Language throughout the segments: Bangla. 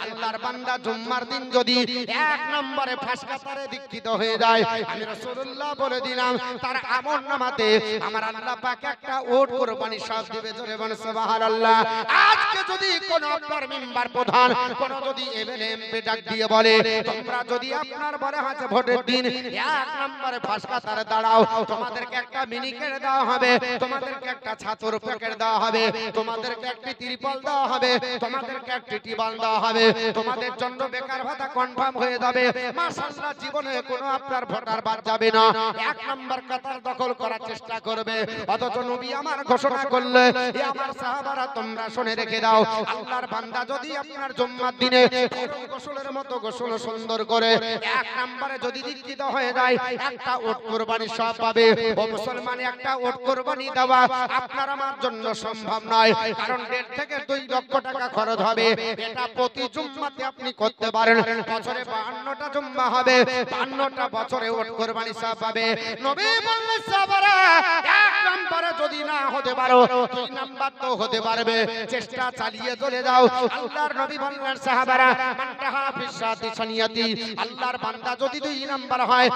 আল্লাহর বান্দা জুম্মার দিন যদি এক নম্বরে ফাঁসকাতারে দীক্ষিত হয়ে যায়, আমি রাসূলুল্লাহ বলে দিলাম তার আমলনামাতে আমার আল্লাহ পাক একটা ওট কুরবানি সব দিবে। জোরে বলেন সুবহানাল্লাহ। আজকে যদি কোন আপনার মিম্বার প্রধান কোন যদি এমএলএ ডাক দিয়ে বলে তোমরা যদি আপনার বলে আছে ভোটের দিন এক নম্বরে ফাঁসকাতারে দাঁড়াও, তোমাদেরকে একটা মিনিকেট দেওয়া হবে, তোমাদেরকে একটা ছাতুর প্যাকেট দেওয়া হবে, তোমাদেরকে একটি ত্রিপল দেওয়া হবে, তোমাদেরকে একটি টিবাল দেওয়া হবে, তোমাদের জন্য বেকার ভাতা কনফার্ম হয়ে যাবে, মাশাআল্লাহ জীবনে কোনো আপনার ভোটার বাদ যাবে না, এক নম্বর কাতার দখল করার চেষ্টা করবে। অথচ নবী আমার ঘোষণা করলে এ আমার সাহাবারা তোমরা শুনে রেখে দাও, আল্লাহর বান্দা যদি আপনার জুম্মার দিনে গোসলের মতো গোসল সুন্দর করে এক নম্বরে যদি দীক্ষিত হয়ে যায় একটা ওট কুরবানি সব পাবে। ও মুসলমান, একটা ওট কুরবানি দেওয়া আপনার আমার জন্য সম্ভব নয়, কারণ 1.5 থেকে 2 লক্ষ টাকা খরচ হবে। এটা প্রতি জুম্মাতে আপনি করতে পারেন, বছরে 52টা জুম্মা হবে, 52টা বছরে ওট কুরবানি সব পাবে। নবী বললেন সাহাবারা এক নম্বরে যদি না হতে পারো 2 নাম্বার তো হতে পারবে, চেষ্টা চালিয়ে চলে যাও। আল্লাহর নবী বললেন সাহাবারা মানতাহা ফিসাতি সানিয়াতি, আল্লাহর বান্দা যদি 2 নাম্বার হয়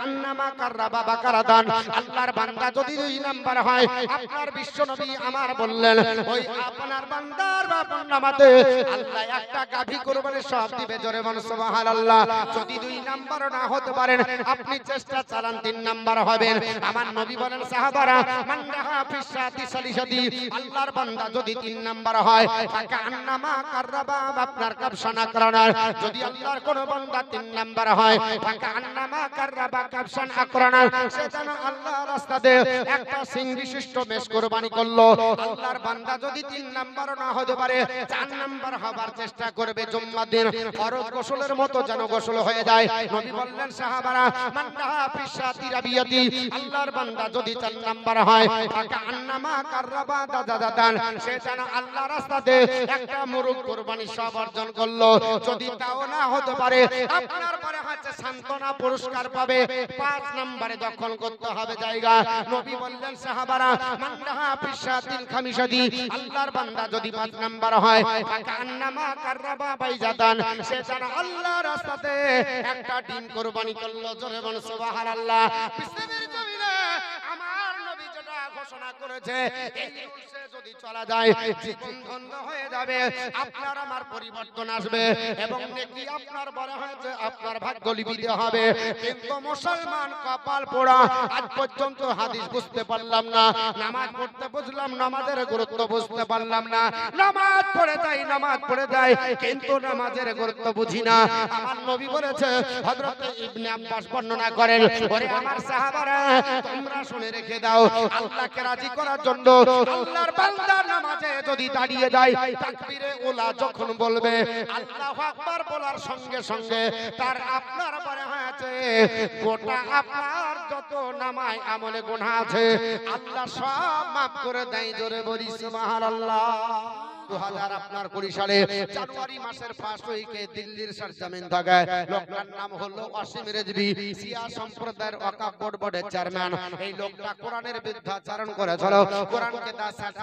আন্নামা কাররাবা বাকারাদান, আল্লাহর বান্দা যদি 2 নাম্বার হয় আপনার বিশ্ব নবী আমার বললেন ওই আপনার বান্দার বাপন নামাতে আল্লাহ একটা গাভী কুরবানি সব দিবে। জোরে বলেন সুবহানাল্লাহ। যদি 2 নাম্বার না হতে পারেন আপনি চেষ্টা চালান 3 নাম্বার হবেন। আমার নবী বলেন সাহাবারা মানতাহা ফিসাতি সালিসাতি, আল্লাহর বান্দা যদি 3 নাম্বার হয় তাকে আন্নামা কাররাবা আপনার কাবসানা করানার, যদি আল্লাহর কোন বান্দা 3 নাম্বার হয় তাকে আন্নামা কাররাবা কাবসান আকরানার, সে যেন আল্লাহর রাস্তাতে একটা সিং বিশিষ্ট মেষ কুরবানি করলো। আল্লাহর বান্দা যদি 3 নাম্বার না হতে পারে 4 নাম্বার হবার চেষ্টা করবে। জুম্মার দিন ফরজ গোসলের মতো যেন গোসল হয়ে যায়। নবী বললেন সাহাবারা মানতাহা ফিসাতি রাবিয়াতি, আল্লাহর বান্দা যদি 4 নাম্বার হয় তাকে আন্নামা কাররাবা দাদাদান, সে যেন আল্লাহর রাস্তাতে একটা মুরগ কুরবানি সব অর্জন করলো। যদি তাও না হতে পারে আপনার পরে হচ্ছে সান্তনা পুরস্কার পাবে, 5 নম্বরে দখল করতে হবে জায়গা। নবী বললেন সাহাবারা মানতাহা ফিসাতিল খামিসাতি, আল্লাহর বান্দা যদি 5 নাম্বার হয় তাকে আন্নামা কাররাবা বাইজাতান, সে যেন আল্লাহর রাস্তাতে একটা ডিম কুরবানি করলো। জোরে বলেন সুবহানাল্লাহ। পৃথিবীর জমিনে আমার নবী যেটা ঘোষণা করেছে এই রুলসে যদি চলা যায় জীবন ধন্য হয়ে যাবে, আপনার আমার পরিবর্তন আসবে এবং নেকি আপনার বড় হয়েছে আপনার ভাগ্য লিপিতে হবে। কিন্তু মুসলমান কপাল পোড়া, আজ পর্যন্ত হাদিস বুঝতে পারলাম না, নামাজ পড়তে বুঝলাম নামাজের গুরুত্ব বুঝতে পারলাম না, নামাজ পড়ে যাই কিন্তু নামাজের গুরুত্ব বুঝি না। আমার নবী বলেছে, হযরত ইবনে আব্বাস বর্ণনা করেন, ওরে আমার সাহাবারা তোমরা শুনে রেখে দাও, আল্লাহকে রাজি করার জন্য আল্লাহর বান্দা নামাজে যদি দাঁড়িয়ে যায় তাকবীরে উলা যখন বলবে আল্লাহু আকবার বলার সঙ্গে সঙ্গে তার আপনার পরে হয়েছে গোটা আপনার যত নামায় আমলে গুনাহ আছে আল্লাহ সব maaf করে দেয়। জোরে বলি সুবহানাল্লাহ। 2020 সালে জানুয়ারি মাসের 1 উইকে দিল্লির সরজমিন থেকে লোকটার নাম হলো ওয়াসিম রেজভি, শিয়া সম্প্রদায়ের ওয়াকফ বোর্ডের চেয়ারম্যান। এই লোকটা কোরআনের বিরুদ্ধাচরণ করেছিল, কোরআনকে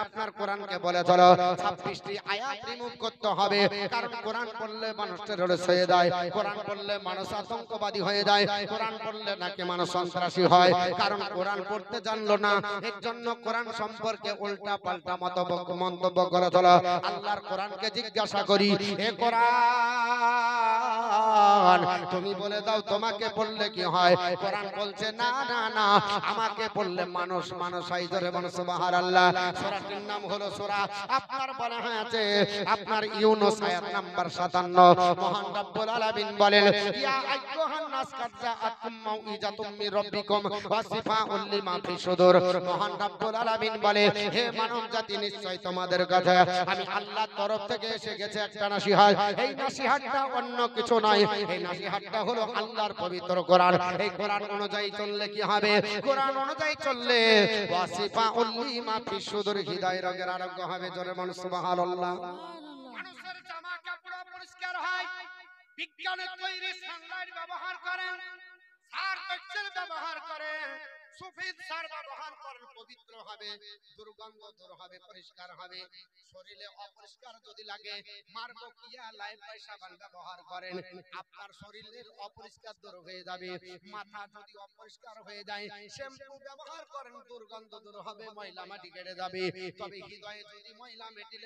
আপনার কোরআনকে বলেছিল 26টি আয়াত রিমুভ করতে হবে, কারণ কোরআন পড়লে মানুষ টেররিস্ট হয়ে যায়, কোরআন পড়লে মানুষ আতঙ্কবাদী হয়ে যায়, কোরআন পড়লে নাকি মানুষ সন্ত্রাসী হয়, কারণ কোরআন পড়তে জানলো না, এর জন্য কোরআন সম্পর্কে উল্টা পাল্টা মন্তব্য করেছিল। আল্লাহর কোরআনকে জিজ্ঞাসা করি, হে কোরআন তুমি বলে দাও তোমাকে পড়লে কি হয়? কোরআন বলছে না না না, আমাকে পড়লে মানুষ হয়। জোরে বলেন সুবহানাল্লাহ। সূরাটির নাম হলো সূরা আপনার বলা হয়েছে আপনার ইউনূস আয়াত নাম্বার 57। মহান রব্বুল আলামিন বলেন, ইয়া আইয়ুহান নাস কাদ জাআতুম মাউইজাতুম মির রাব্বিকুম ওয়া শিফাউল লিমা ফিস সুদূর। মহান রব্বুল আলামিন বলে, হে মানব জাতি নিশ্চয় তোমাদের কাছে আমি আল্লাহর তরফ থেকে এসে গেছে একটা নসিহত। এই নসিহতটা অন্য কিছু নয়, এই নসিহতটা হলো আল্লাহর পবিত্র কোরআন। এই কোরআন অনুযায়ী চললে কি হবে? কোরআন অনুযায়ী চললে ওয়াসিফাউল লিমা ফিস সুদূর, হৃদয় রোগের আরোগ্য হবে। জোরে বলেন সুবহানাল্লাহ। মানুষের জামা কাপড় পরিষ্কার হয়, বিজ্ঞানের তৈরি সানলাইট ব্যবহার করেন, সার পেট্রোল ব্যবহার করেন, সুফিদ সার ব্যবহার করেন, পবিত্র হবে, দুর্গন্ধ দূর হবে, পরিষ্কার হবে। শরীরে অপরিষ্কার যদি লাগে, মার্গো কিয়া লাইফ বয় সাবান ব্যবহার করেন, আপনার শরীরের অপরিষ্কার দূর হয়ে যাবে। মাথা যদি অপরিষ্কার হয়ে যায়, শ্যাম্পু ব্যবহার করেন, দুর্গন্ধ দূর হবে, ময়লা মাটি কেটে যাবে। তবে হৃদয়ে যদি ময়লা মাটি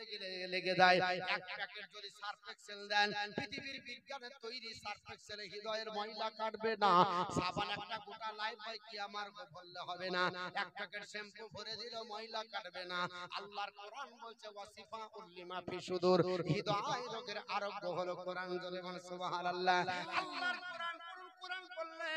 লেগে যায়, এক প্যাকেট যদি সার্ফ এক্সেল দেন, পৃথিবীর বিজ্ঞানের তৈরি সার্ফ এক্সেলে হৃদয়ের ময়লা কাটবে না। সাবান একটা গোটা লাইফ বয় কি আমার বললে হবে না, এক প্যাকেট শ্যাম্পু ভরে দিল ময়লা কাটবে না। আল্লাহর কোরআন বলছে ওয়াসিফা উল্লিমা ফি সুদূর, হৃদয় রোগের আরোগ্য হলো কোরআন। জোরে বলেন সুবহানাল্লাহ। আল্লাহর কোরআন পড়লে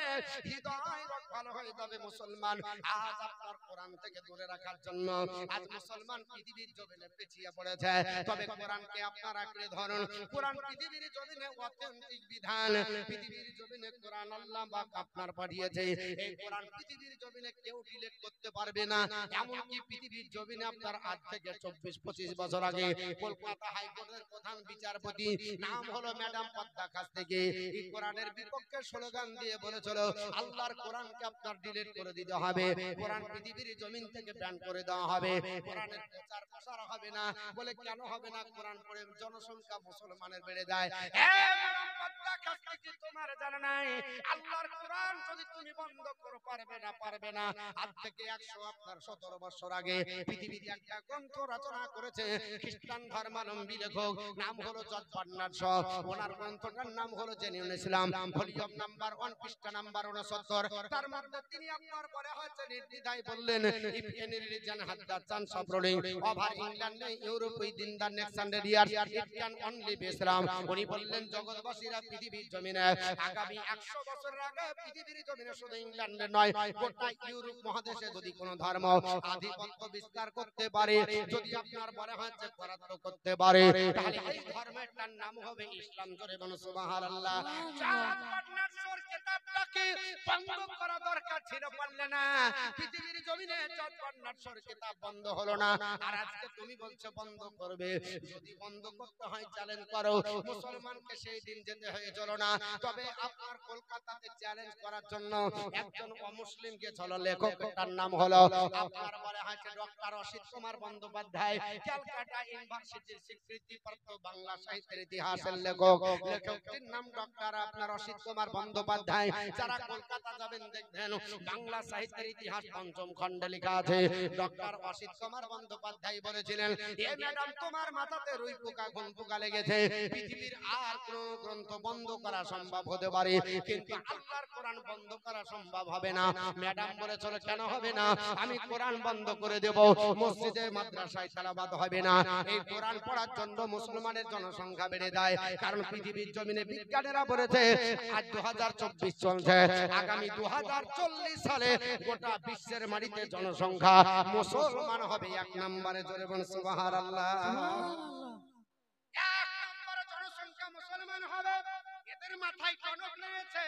হৃদয় রোগ ভালো হয়ে যাবে। মুসলমান আজ আপনার কোরআন থেকে দূরে রাখার জন্য আজ মুসলমান পৃথিবীর জমিনে পিছিয়ে পড়েছে। তবে কোরআনকে আপনারা আঁকড়ে ধরুন। কোরআন পৃথিবীর জমিনে অথেন্টিক বিধান, পৃথিবীর জমিনে কোরআন আল্লাহ পাক আপনার পাঠিয়েছে। এই কোরআন পৃথিবীর জমিনে কেউ ডিলিট করতে পারবে না। এমনকি পৃথিবীর জমিনে আপনার আজ থেকে 24-25 বছর আগে কলকাতা হাইকোর্টের প্রধান বিচারপতি, নাম হলো ম্যাডাম পদ্মা খাস থেকে, এই কোরআনের বিপক্ষে স্লোগান দিয়ে বলেছিল আল্লাহর কোরআনকে আপনার ডিলিট করে দিতে হবে, কোরআন পৃথিবীর জমিন থেকে ব্যান করে দেওয়া হবে, কোরআনের প্রচার প্রসার হবে না। বলে কেন হবে না? কোরআন পড়ে জনসংখ্যা মুসলমানের বেড়ে যায়। ম্যাডাম পদ্মা খাস থেকে তোমার জানা নাই, আল্লাহর কোরআন যদি তুমি বন্ধ করো পারবে না। আজ থেকে 117 বছর আগে পৃথিবীতে একটা গ্রন্থ রচনা করেছে খ্রিস্টান ধর্মাবলম্বী লেখক, নাম হলো জর্জ বার্নার্ড শ। ওনার গ্রন্থটার নাম হলো জেনুইন ইসলাম, ভলিউম নাম্বার 1, পৃষ্ঠা নাম্বার 69। তার মধ্যে তিনি আপনার পরে হচ্ছে নির্দ্বিধায় বললেন, if any religion has the chance of ruling over England, Europe within the next 100 years, it can only be Islam. উনি বললেন জগৎবাসীরা পৃথিবীর জমিনে আগামী 100 বছরের আগে পৃথিবীর জমিনে শুধু ইংল্যান্ডে নয়, গোটা ইউরোপ মহাদেশে যদি কোনো ধর্ম আধিপত্য বিস্তার করতে পারে, যদি আপনার বলে হচ্ছে পরাস্ত করতে পারে, তাহলে এই ধর্মেরটার নাম হবে ইসলাম। জোরে বলুন সুবহানাল্লাহ। জর্জ বার্নার্ড শর কিতাবটাকে বন্ধ করা দরকার ছিল, বললে না। পৃথিবীর জমিনে জর্জ বার্নার্ড শর কিতাব বন্ধ হলো না, আর আজকে তুমি বলছো বন্ধ করবে। যদি বন্ধ করতে হয় চ্যালেঞ্জ করো, মুসলমানকে সেই দিন যেতে হয়েছিল না। তবে আপনার কলকাতাতে চ্যালেঞ্জ করার জন্য একজন অমুসলিম গেছিল, লেখকটার নাম হলো আপনার বলে হয়েছে ডক্টর অসিত কুমার বন্দ্যোপাধ্যায়, ক্যালকাটা ইউনিভার্সিটির স্বীকৃতিপ্রাপ্ত বাংলা সাহিত্যের ইতিহাসের লেখক। লেখকটির নাম ডক্টর আপনার অসিত কুমার বন্দ্যোপাধ্যায়। যারা কলকাতা যাবেন দেখবেন বাংলা সাহিত্যের ইতিহাস 5ম খণ্ডে লেখা আছে। ডক্টর অসিত কুমার বন্দ্যোপাধ্যায় বলেছিলেন, এ ম্যাডাম তোমার মাথাতে রুই পোকা ঘুন পোকা লেগেছে, পৃথিবীর আর কোন গ্রন্থ বন্ধ করা সম্ভব হতে পারে, কিন্তু আল্লাহর কোরআন বন্ধ করা সম্ভব হবে না। ম্যাডাম বলেছিল কেন হবে না? আমি কোরআন বন্ধ করে দেব, মসজিদে মাদ্রাসায় তেলাওয়াত হবে না। এই কোরআন পড়ার জন্য মুসলমানের জনসংখ্যা বেড়ে যায়, কারণ পৃথিবীর জমিনে বিজ্ঞানীরা বলেছে আজ 2024 চলছে, আগামী 2040 সালে গোটা বিশ্বের মাটিতে জনসংখ্যা মুসলমান হবে 1 নম্বরে। জোরে বলুন সুবহানাল্লাহ। 1 নম্বরে জনসংখ্যা মুসলমান হবে। এদের মাথায় টনক লেগেছে,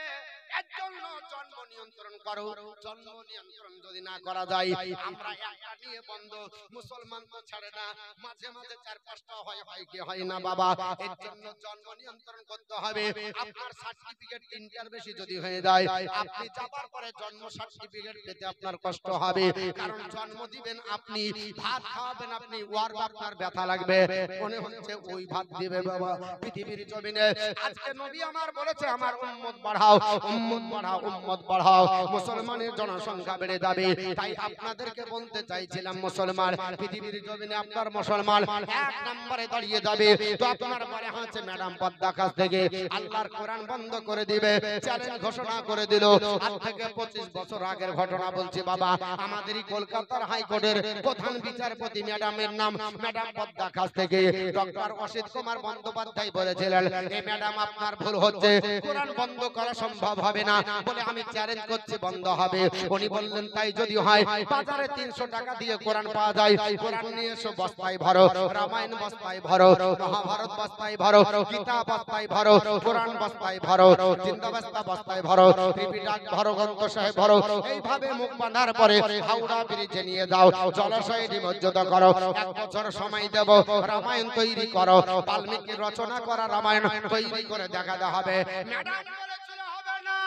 এর জন্য জন্ম নিয়ন্ত্রণ করো। জন্ম নিয়ন্ত্রণ যদি না করা যায়, আমরা একটা নিয়ে বন্ধ, মুসলমান তো ছাড়ে না, মাঝে মাঝে 4-5টা হয় কি হয় না বাবা। এর জন্য জন্ম নিয়ন্ত্রণ করতে হবে। আপনার সার্টিফিকেট ইন্টার বেশি যদি হয়ে যায়, আপনি যাবার পরে জন্ম সার্টিফিকেট পেতে আপনার কষ্ট হবে, কারণ জন্ম দিবেন আপনি, ভাত খাওয়াবেন আপনি, ওয়ার আপনার ব্যথা লাগবে, মনে হচ্ছে ওই ভাত দিবে বাবা। পৃথিবীর জমিনে আজকে নবী আমার বলেছে আমার উম্মত বাড়াও, উম্মত বাড়াও, উম্মত বাড়াও, মুসলমানের জনসংখ্যা বেড়ে যাবে। তাই আপনাদেরকে বলতে চাইছিলাম, মুসলমান পৃথিবীর জমিনে আপনার মুসলমান 1 নম্বরে দাঁড়িয়ে যাবে। তো আপনার বলে হচ্ছে ম্যাডাম পদ্মা খাস থেকে আল্লাহর কোরআন বন্ধ করে দিবে, চ্যালেঞ্জ ঘোষণা করে দিল। আজ থেকে 25 বছর আগের ঘটনা বলছি বাবা। আমাদেরই কলকাতার হাইকোর্টের প্রধান বিচারপতি ম্যাডামের নাম ম্যাডাম পদ্মা খাস থেকে ডক্টর অসিত কুমার বন্দ্যোপাধ্যায় বলেছিলেন, এই ম্যাডাম আপনার ভুল হচ্ছে, কোরআন বন্ধ করা সম্ভব হবে না। বলে আমি চ্যালেঞ্জ করছি বন্ধ হবে। উনি বললেন তাই যদি হয়, বাজারে 300 টাকা দিয়ে কোরআন পাওয়া যায়, কোরআন নিয়ে এসো, বস্তায় ভরো, রামায়ণ বস্তায় ভরো, মহাভারত বস্তায় ভরো, গীতা বস্তায় ভরো, কোরআন বস্তায় ভরো, জিন্দাবাস্তা বস্তায় ভরো, ত্রিপিটক ভরো, গ্রন্থ সাহেব ভরো। এইভাবে মুখ বাঁধার পরে হাওড়া ব্রিজে নিয়ে যাও, জলাশয়ে নিমজ্জিত করো, 1 বছর সময় দেব, রামায়ণ তৈরি করো, বাল্মীকি রচনা করা রামায়ণ তৈরি করে দেখাতে হবে। ম্যাডাম বলেছিল হবে না।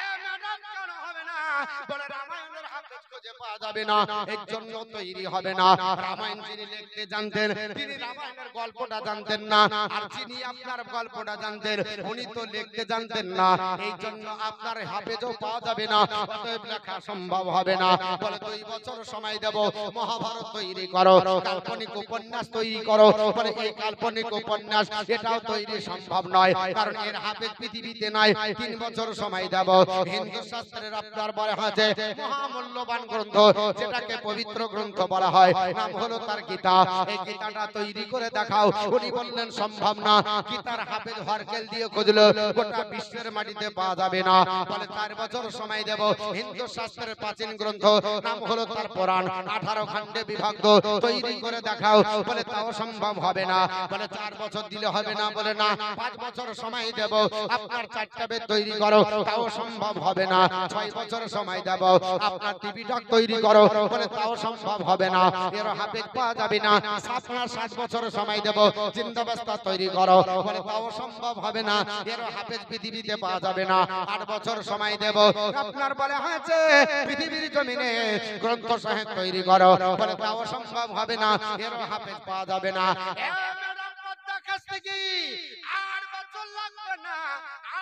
এ ম্যাডাম কেন হবে না? বলে রামায়ণের হাতে পাওয়া যাবে না, এর জন্য তৈরি হবে না। রামায়ণ যিনি লিখতে জানতেন তিনি রামায়ণের গল্পটা জানতেন না, আর যিনি আপনার গল্পটা জানতেন উনি তো লিখতে জানতেন না, এই জন্য আপনার হাফেজও পাওয়া যাবে না, অতএব লেখা সম্ভব হবে না। বলে 2 বছর সময় দেব, মহাভারত তৈরি করো, কাল্পনিক উপন্যাস তৈরি করো। বলে এই কাল্পনিক উপন্যাস এটাও তৈরি সম্ভব নয়, কারণ এর হাফেজ পৃথিবীতে নাই। 3 বছর সময় দেব। হিন্দু শাস্ত্রের আপনার বলা হয়েছে মহামূল্যবান গ্রন্থ, যেটাকে পবিত্র গ্রন্থ বলা হয়, নাম হলো তার গীতা। এই গীতাটা তৈরি করে দেখাও। উনি বললেন সম্ভব না, গীতার হাফেজ হরকেল দিয়ে খুঁজলো, গোটা বিশ্বের মাটিতে পাওয়া যাবে না। বলে 4 বছর সময় দেব। হিন্দু শাস্ত্রের প্রাচীন গ্রন্থ, নাম হলো তার পুরাণ, 18 খণ্ডে বিভক্ত, তৈরি করে দেখাও। বলে তাও সম্ভব হবে না। বলে 4 বছর দিলে হবে না। বলে না, 5 বছর সময় দেব, আপনার 4টা বেদ তৈরি করো, তাও সম্ভব হবে না। 6 বছর সময় দেব, আপনার ত্রিপিটক তৈরি করো। বলে তাও সম্ভব হবে না, এর হাফেজ পাওয়া যাবে না। আপনার 7 বছর সময় দেব, জিন্দাবাস্তা তৈরি করো। বলে তাও সম্ভব হবে না, এর হাফেজ পৃথিবীতে পাওয়া যাবে না। 8 বছর সময় দেব, আপনার বলে হয়েছে পৃথিবীর জমিনে গ্রন্থ সাহেব তৈরি করো। বলে তাও সম্ভব হবে না, এর হাফেজ পাওয়া যাবে না। এ ম্যাডাম পদ্মা কাস্তিকি, 8 বছর লাগবে না,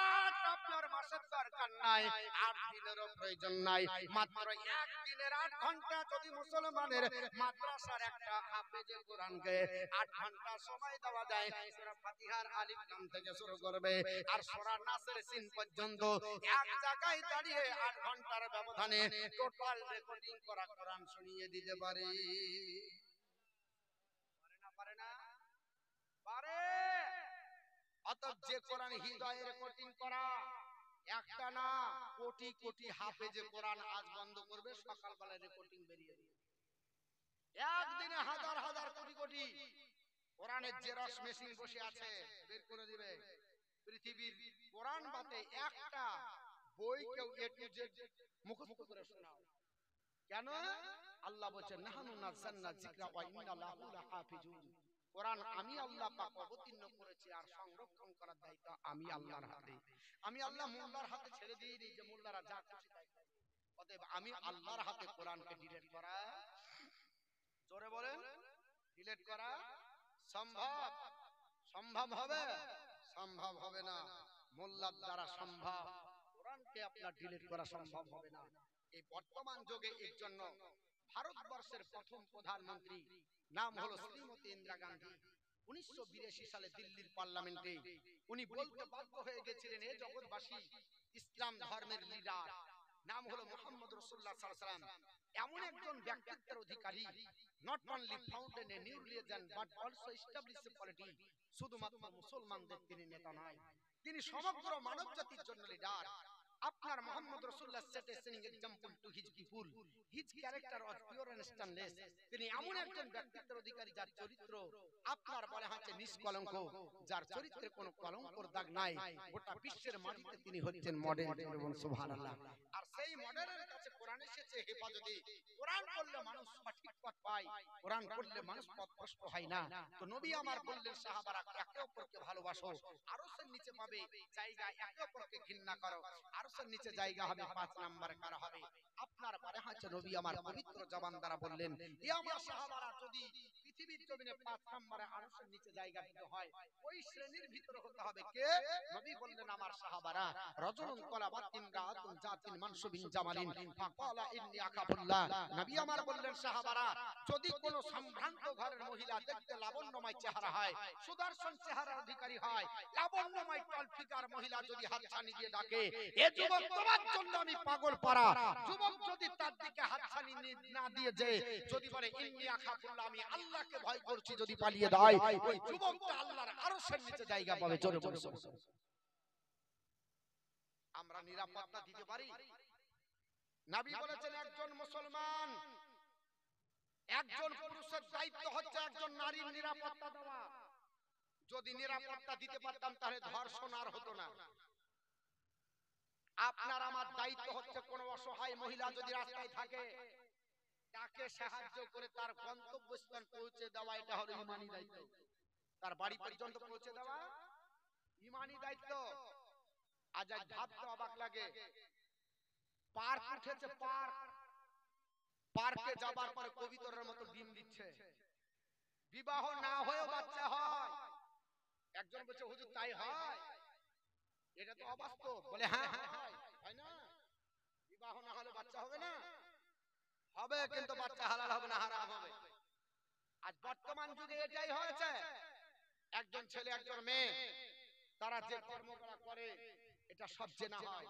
8 আপনার মাসের দরকার নাই, 8 দিনেরও প্রয়োজন নাই। মাত্র 1 দিনের 8 ঘন্টা যদি মুসলমানের মাদ্রাসার একটা হাফেজে কোরআনকে 8 ঘন্টা সময় দেওয়া যায়, সূরা ফাতিহার আলিফ লাম থেকে শুরু করবে আর সূরা নাসের সিন পর্যন্ত এক জায়গায় দাঁড়িয়ে 8 ঘন্টার ব্যবধানে টোটাল রেকর্ডিং করা কোরআন শুনিয়ে দিতে পারে। পারে না? পারে না? পারে। অতএব যে কোরআন হৃদয়ে রেকর্ডিং করা, একটা না কোটি কোটি হাফেজে কোরআন আজ বন্ধ করবে, সকালবেলা রেকর্ডিং বেরিয়ে দিবে। একদিনে হাজার হাজার কোটি কোটি কোরআনের জেরক্স মেশিন বসে আছে, বের করে দিবে। পৃথিবীর কোরআন বাতে একটা বই কেউ এ টু জেড মুখস্থ করে শোনাও। কেন? আল্লাহ বলেছেন নাহনু নাযালনা যিকরা ওয়া ইন্না লাহু লাহাফিজুন। কোরআন আমি আল্লাহ পাক অবতীর্ণ করেছি, আর সংরক্ষণ করার দায়িত্ব আমি আল্লাহর হাতে। আমি আল্লাহ মোল্লার হাতে ছেড়ে দিইনি যে মোল্লারা যা খুশি তাই করে। অতএব আমি আল্লাহর হাতে কোরআনকে ডিলিট করা, জোরে বলেন, ডিলিট করা সম্ভব? সম্ভব হবে? সম্ভব হবে না। মোল্লার দ্বারা সম্ভব, কোরআনকে আপনার ডিলিট করা সম্ভব হবে না। এই বর্তমান যুগে এর জন্য ভারতবর্ষের প্রথম প্রধানমন্ত্রী নাম হলো শ্রীমতী ইন্দিরা গান্ধী। 1982 সালে দিল্লির পার্লামেন্টে উনি বলতে বাধ্য হয়ে গেছিলেন, এ জগৎবাসী, ইসলাম ধর্মের লিডার নাম হলো মুহাম্মদ রাসূলুল্লাহ সাল্লাল্লাহু আলাইহি ওয়াসাল্লাম এমন একজন ব্যক্তিত্বের অধিকারী, not only founded a new religion but also establish a polity. শুধুমাত্র মুসলমানদের তিনি নেতা নয়, তিনি সমগ্র মানব জাতির জন্য লিডার। আপনার মুহাম্মদ রাসূলুল্লাহ set a shining example to his people, his character was pure and stainless. তিনি এমন একজন ব্যক্তিত্বের অধিকারী যার চরিত্র আপনার বলা হচ্ছে নিষ্কলঙ্ক, যার চরিত্রে কোনো কলঙ্কর দাগ নাই। গোটা বিশ্বের মাটিতে তিনি হচ্ছেন মডেল। সুবহানাল্লাহ। আর সেই মডেলের কাছে কোরআন এসেছে হেফাজতে। কোরআন পড়লে মানুষ সঠিক পথ পায়, কোরআন পড়লে মানুষ পথভ্রষ্ট হয় না। তো নবী আমার বললেন সাহাবারা একে অপরকে ভালোবাসো, আরশের নিচে পাবে জায়গা, একে অপরকে ঘৃণা করো। আরশের নিচে জায়গা হবে 5 নম্বরে কারা হবে? আপনার বলা হচ্ছে নবী আমার পবিত্র জবান দ্বারা বললেন, এ আমার সাহাবারা যদি পৃথিবীর জমিনে 5 নম্বরে আরশের নিচে জায়গা দিতে হয়, ওই শ্রেণীর ভিতরে হতে হবে কে? নবী বললেন আমার সাহাবারা রাজুলুন কলাবাত ইমরাআতুন জাতিন মানসুবিন জামালিন ফাকালা ইন্নী আখাফুল্লাহ। নবী আমার বললেন সাহাবারা যদি কোনো সম্ভ্রান্ত ঘরের মহিলা দেখতে লাবণ্যময় চেহারা হয়, সুদর্শন চেহারার অধিকারী হয়, লাবণ্যময় টলফিকার মহিলা যদি হাতছানি দিয়ে ডাকে, এ যুবক তোমার জন্য আমি পাগল পারা, যুবক যদি তার দিকে হাতছানি না দিয়ে যে যদি বলে ইন্নী আখাফুল্লাহ, আমি আল্লাহকে ভয় করছি, যদি পালিয়ে দেয়, ওই যুবকটা আল্লাহর আরশের নিচে জায়গা পাবে। জোরে বলুন। আমরা নিরাপত্তা দিতে পারি? নবী বলেছেন একজন মুসলমান, একজন পুরুষের দায়িত্ব হচ্ছে একজন নারীর নিরাপত্তা দেওয়া। যদি নিরাপত্তা দিতে পারতাম তাহলে ধর্ষণ আর হতো না। আপনার আমার দায়িত্ব হচ্ছে কোন অসহায় মহিলা যদি রাস্তায় থাকে তাকে সাহায্য করে তার গন্তব্যস্থান পৌঁছে দেওয়া, এটা হলো ঈমানি দায়িত্ব। তার বাড়ি পর্যন্ত পৌঁছে দেওয়া ঈমানি দায়িত্ব। আজ ভাবতে অবাক লাগে, পার্ক উঠেছে, পার্ক পার্কে যাবার পরে কবিতরের মতো ডিম দিচ্ছে, বিবাহ না হয়েও বাচ্চা হয়। একজন বলছে হুজুর তাই হয়? এটা তো অবাস্তব। বলে হ্যাঁ হয় না, বিবাহ না হলে বাচ্চা হবে না? হবে, কিন্তু বাচ্চা হালাল হবে না হারাম হবে। আজ বর্তমান যুগে এটাই হয়েছে। একজন ছেলে একজন মেয়ে তারা যে কর্মকলা করে এটা সব জেনা হয়।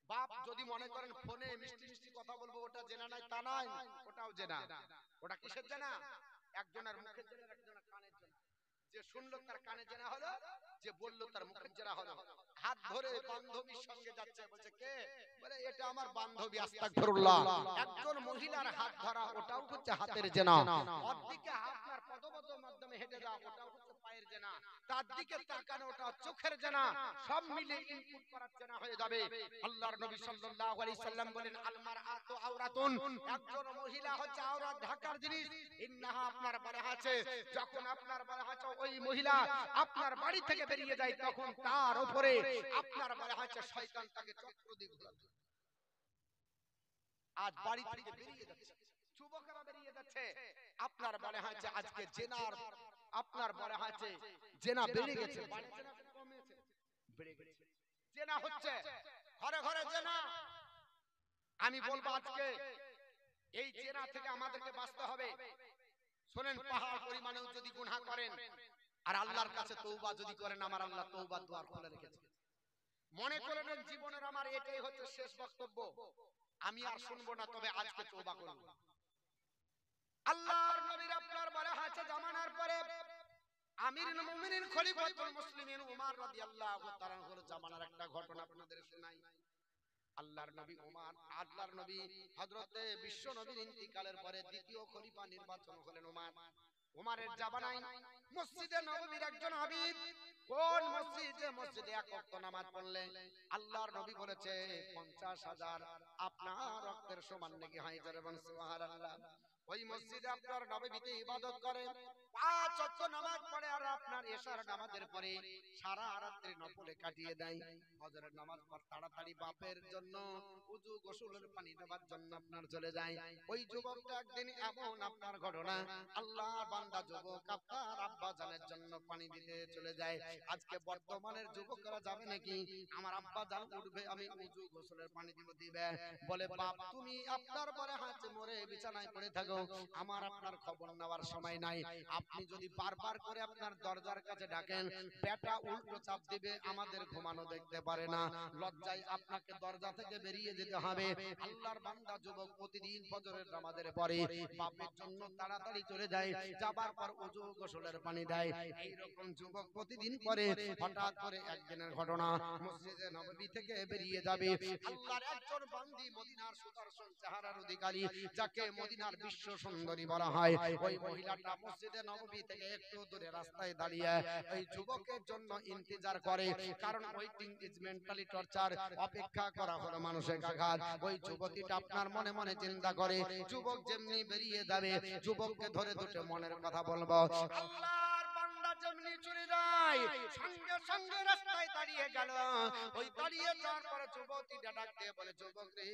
বাপ যদি মনে করেন ফোনে মিষ্টি মিষ্টি কথা বলবো ওটা জেনা নাই, তা নয়, ওটাও জেনা। ওটা কিসের জেনা? একজনের মুখের জেনা, একজনের কানের জেনা। যে শুনলো তার কানে জেনা হলো, যে বললো তার মুখের জেনা হলো। হাত ধরে বান্ধবীর সঙ্গে যাচ্ছে, বলছে কে? বলে এটা আমার বান্ধবী। আস্তাগফিরুল্লাহ। একজন মহিলার হাত ধরা ওটাও হচ্ছে হাতের জেনা। অর্ধেকে আপনার পদপথের মাধ্যমে হেঁটে যাওয়া ওটাও হচ্ছে পায়ের জেনা। তার দিকে তাকানো ওটা চোখের জেনা। সব মিলে ইনপুট করার জেনা হয়ে যাবে। আল্লাহর নবী সাল্লাল্লাহু আলাইহি সাল্লাম বলেন আল মারআতু আওরাতুন, একজন মহিলা হচ্ছে আওরাত ঢাকার জিনিস। ইন্নাহা, আপনার বলা আছে যখন আপনার বলা আছে ওই মহিলা আপনার বাড়ি থেকে বেরিয়ে যায় তখন তার উপরে আপনার বলা আছে শয়তান তাকে চক্র দিয়ে ঘোরাবে। আজ বাড়ি থেকে বেরিয়ে যাচ্ছে, যুবকরা বেরিয়ে যাচ্ছে, আপনার বলা আছে আজকে জেনার, আপনার বলা আছে জেনা বেড়ে গেছে, বাড়ি জেনা কমেছে, বেড়ে গেছে। জেনা হচ্ছে ঘরে ঘরে জেনা। আমি বলবো আজকে এই জেনা থেকে আমাদেরকে বাঁচতে হবে। শুনেন, পাহাড় পরিমাণেও যদি গুনাহ করেন আর আল্লাহর কাছে তওবা যদি করেন, আমার আল্লাহ তওবার দুয়ার খুলে রেখেছে। মনে করেন জীবনের আমার এটাই হচ্ছে শেষ বক্তব্য, আমি আর শুনবো না, তবে আজকে তওবা করব। আল্লাহর নবীর আপনার বলা আছে জামানার পরে আমিরুল মুমিনিন খলিফাতুল মুসলিমিন উমর রাদিয়াল্লাহু তাআলা আনহুর জামানার একটা ঘটনা আপনাদের শোনাই। আল্লাহর নবী ওমর, আল্লাহর নবী হযরতে বিশ্ব নবীর ইন্তিকালের পরে দ্বিতীয় খলিফা নির্বাচন হলেন ওমর। ওমরের জামানায় মসজিদে নববীর একজন হাবিব, কোন মসজিদ? যে মসজিদে এক ওয়াক্ত নামাজ পড়লে আল্লাহর নবী বলেছে 50,000 আপনার রক্তের সমান নেকি হয়। জোরে বলুন সুবহানাল্লাহ। ওই মসজিদে আপনার নববীতে ইবাদত করে, 5 ওয়াক্ত নামাজ পড়ে, আর আপনার এশার নামাজের পরে সারা রাত্রি নফলে কাটিয়ে দেয়। ফজরের নামাজ পর তাড়াতাড়ি বাপের জন্য ওযু গোসলের পানি নেবার জন্য আপনার চলে যায়। ওই যুবকটা একদিন এমন আপনার ঘটনা, আল্লাহর বান্দা যুবক আপনার আব্বা জানের জন্য পানি দিতে চলে যায়। আজকে বর্তমানের যুবকরা যাবে নাকি আমার আব্বা জান উঠবে আমি ওযু গোসলের পানি দিব, দিবে? বলে বাপ তুমি আপনার পরে হাত মরে বিছানায় পড়ে থাকো, আমার আপনার খবর নেওয়ার সময় নাই। আপনি যদি বারবার করে আপনার দরজার কাছে ডাকেন, বেটা উল্টো চাপ দিবে, আমাদের ঘুমানো দেখতে পারে না, লজ্জায় আপনাকে দরজা থেকে বেরিয়ে যেতে হবে। আল্লাহর বান্দা যুবক প্রতিদিন ফজরের নামাজের পরে বাপের জন্য তাড়াতাড়ি চলে যায়, যাবার পর ওযু গোসলের পানি দেয়। এই রকম যুবক প্রতিদিন করে। হঠাৎ করে একদিনের ঘটনা, মসজিদে নববী থেকে বেরিয়ে যাবে আল্লাহর একজন বান্দি, মদিনার সুদর্শন চেহারার অধিকারী, যাকে মদিনার বিশ্ব সুন্দরী বলা হয়। ওই মহিলাটা মসজিদে নববী থেকে একটু দূরে রাস্তায় দাঁড়িয়ে ওই যুবকের জন্য ইন্তজার করে, কারণ ওয়েটিং ইজ মেন্টালি টর্চার, অপেক্ষা করা হলো মানসিক আঘাত। ওই যুবতীটা আপনার মনে মনে চিন্তা করে, যুবক যেমনি বেরিয়ে যাবে যুবককে ধরে দুটো মনের কথা বলবো। আল্লাহর বান্দা যেমনি চলে যায় সঙ্গে সঙ্গে রাস্তায় দাঁড়িয়ে গেল। ওই দাঁড়িয়ে যাওয়ার পরে যুবতীটা ডাক দিয়ে বলে, যুবক রে,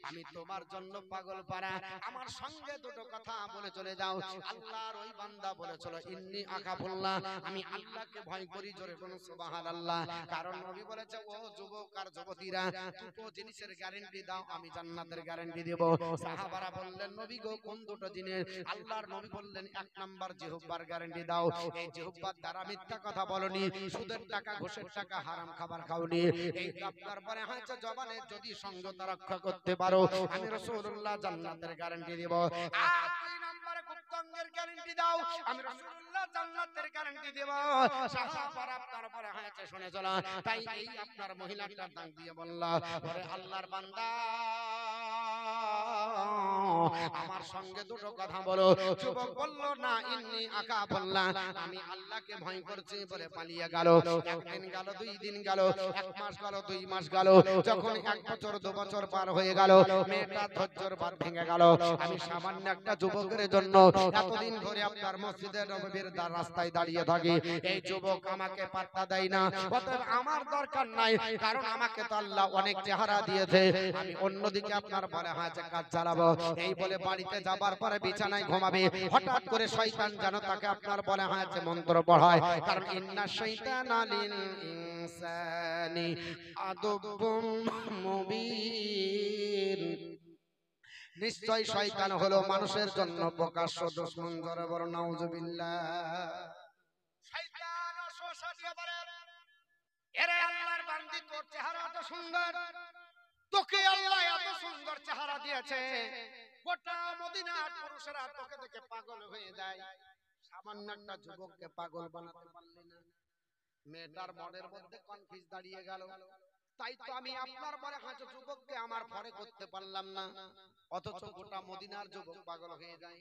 আমি তোমার জন্য পাগল পারা, আমার সঙ্গে দুটো কথা বলে চলে যাও। আল্লাহর ওই বান্দা বলেছিল ইন্নী আখাফুল্লাহ, আমি আল্লাহকে ভয় করি। জোরে বলুন সুবহানাল্লাহ। কারণ নবী বলেছে ও যুবক আর যুবতীরা দুটো জিনিসের গ্যারান্টি দাও, আমি জান্নাতের গ্যারান্টি দেব। সাহাবারা বললেন নবী গো কোন দুটো জিনিস? আল্লাহর নবী বললেন 1 নাম্বার জিহ্বার গ্যারান্টি দাও, এই জিহ্বার দ্বারা মিথ্যা কথা বলনি, সুদের টাকা ঘুষের টাকা হারাম খাবার খাওনি। এই আপনার পরে হচ্ছে জবানে যদি সংযতা রক্ষা করতে পারো, আমি রাসূলুল্লাহ জান্নাতের গ্যারান্টি দেব। আর 2 নম্বরে গুপ্তাঙ্গের গ্যারান্টি দাও, আমি রাসূলুল্লাহ জান্নাতের গ্যারান্টি দেব। সাহাবারা আপনার পরে হচ্ছে শুনে চলো। তাই এই আপনার মহিলাটার ডাক দিয়ে বলল, ওরে আল্লাহর বান্দা আমার সঙ্গে দুটো কথা বলো। যুবক বলল না ইন্নী আখাফুল্লাহ, আমি আল্লাহকে ভয় করছি বলে পালিয়ে গেল। একদিন গেল, 2 দিন গেল, 1 মাস গেল, 2 মাস গেল, যখন 1 বছর 2 বছর পার হয়ে গেল, মেয়েটা ধৈর্যের বাঁধ ভেঙে গেল। আমি সামান্য একটা যুবকের জন্য এতদিন ধরে আপনার মসজিদে নববীর রাস্তায় দাঁড়িয়ে থাকি, এই যুবক আমাকে পাত্তা দেয় না, অতএব আমার দরকার নাই, কারণ আমাকে তো আল্লাহ অনেক চেহারা দিয়েছে। আমি অন্যদিকে আপনার বলে হয়েছে কাজ চালাবো। এই বলে বাড়িতে যাবার পরে বিছানায় ঘুমাবে। হঠাৎ করে শয়তান যেন তাকে আপনার বলে হয়েছে মন্ত্র পড়ায়, কারণ ইন্না শাইতানা লিল ইনসানি আদুব্বুম মুবিন। নিশ্চয় শয়তান হলো মানুষের জন্য প্রকাশ্য দুশমন। জোরে বলো নাউজুবিল্লাহ। শয়তান ওয়াসওয়াসা দিয়ে বলে, এরে আল্লাহর বান্দি, তোর চেহারা এত সুন্দর, তোকে আল্লাহ এত সুন্দর চেহারা দিয়েছে, গোটা মদিনার পুরুষেরা তোকে দেখে পাগল হয়ে যায়, সামান্য একটা যুবককে পাগল বানাতে পারলি না। মেয়েটার মনের মধ্যে কনফিউজ দাঁড়িয়ে গেল, তাই তো আমি আপনার পরে হাজার যুবককে আমার পরে করতে পারলাম না, অথচ গোটা মদিনার যুবক পাগল হয়ে যায়।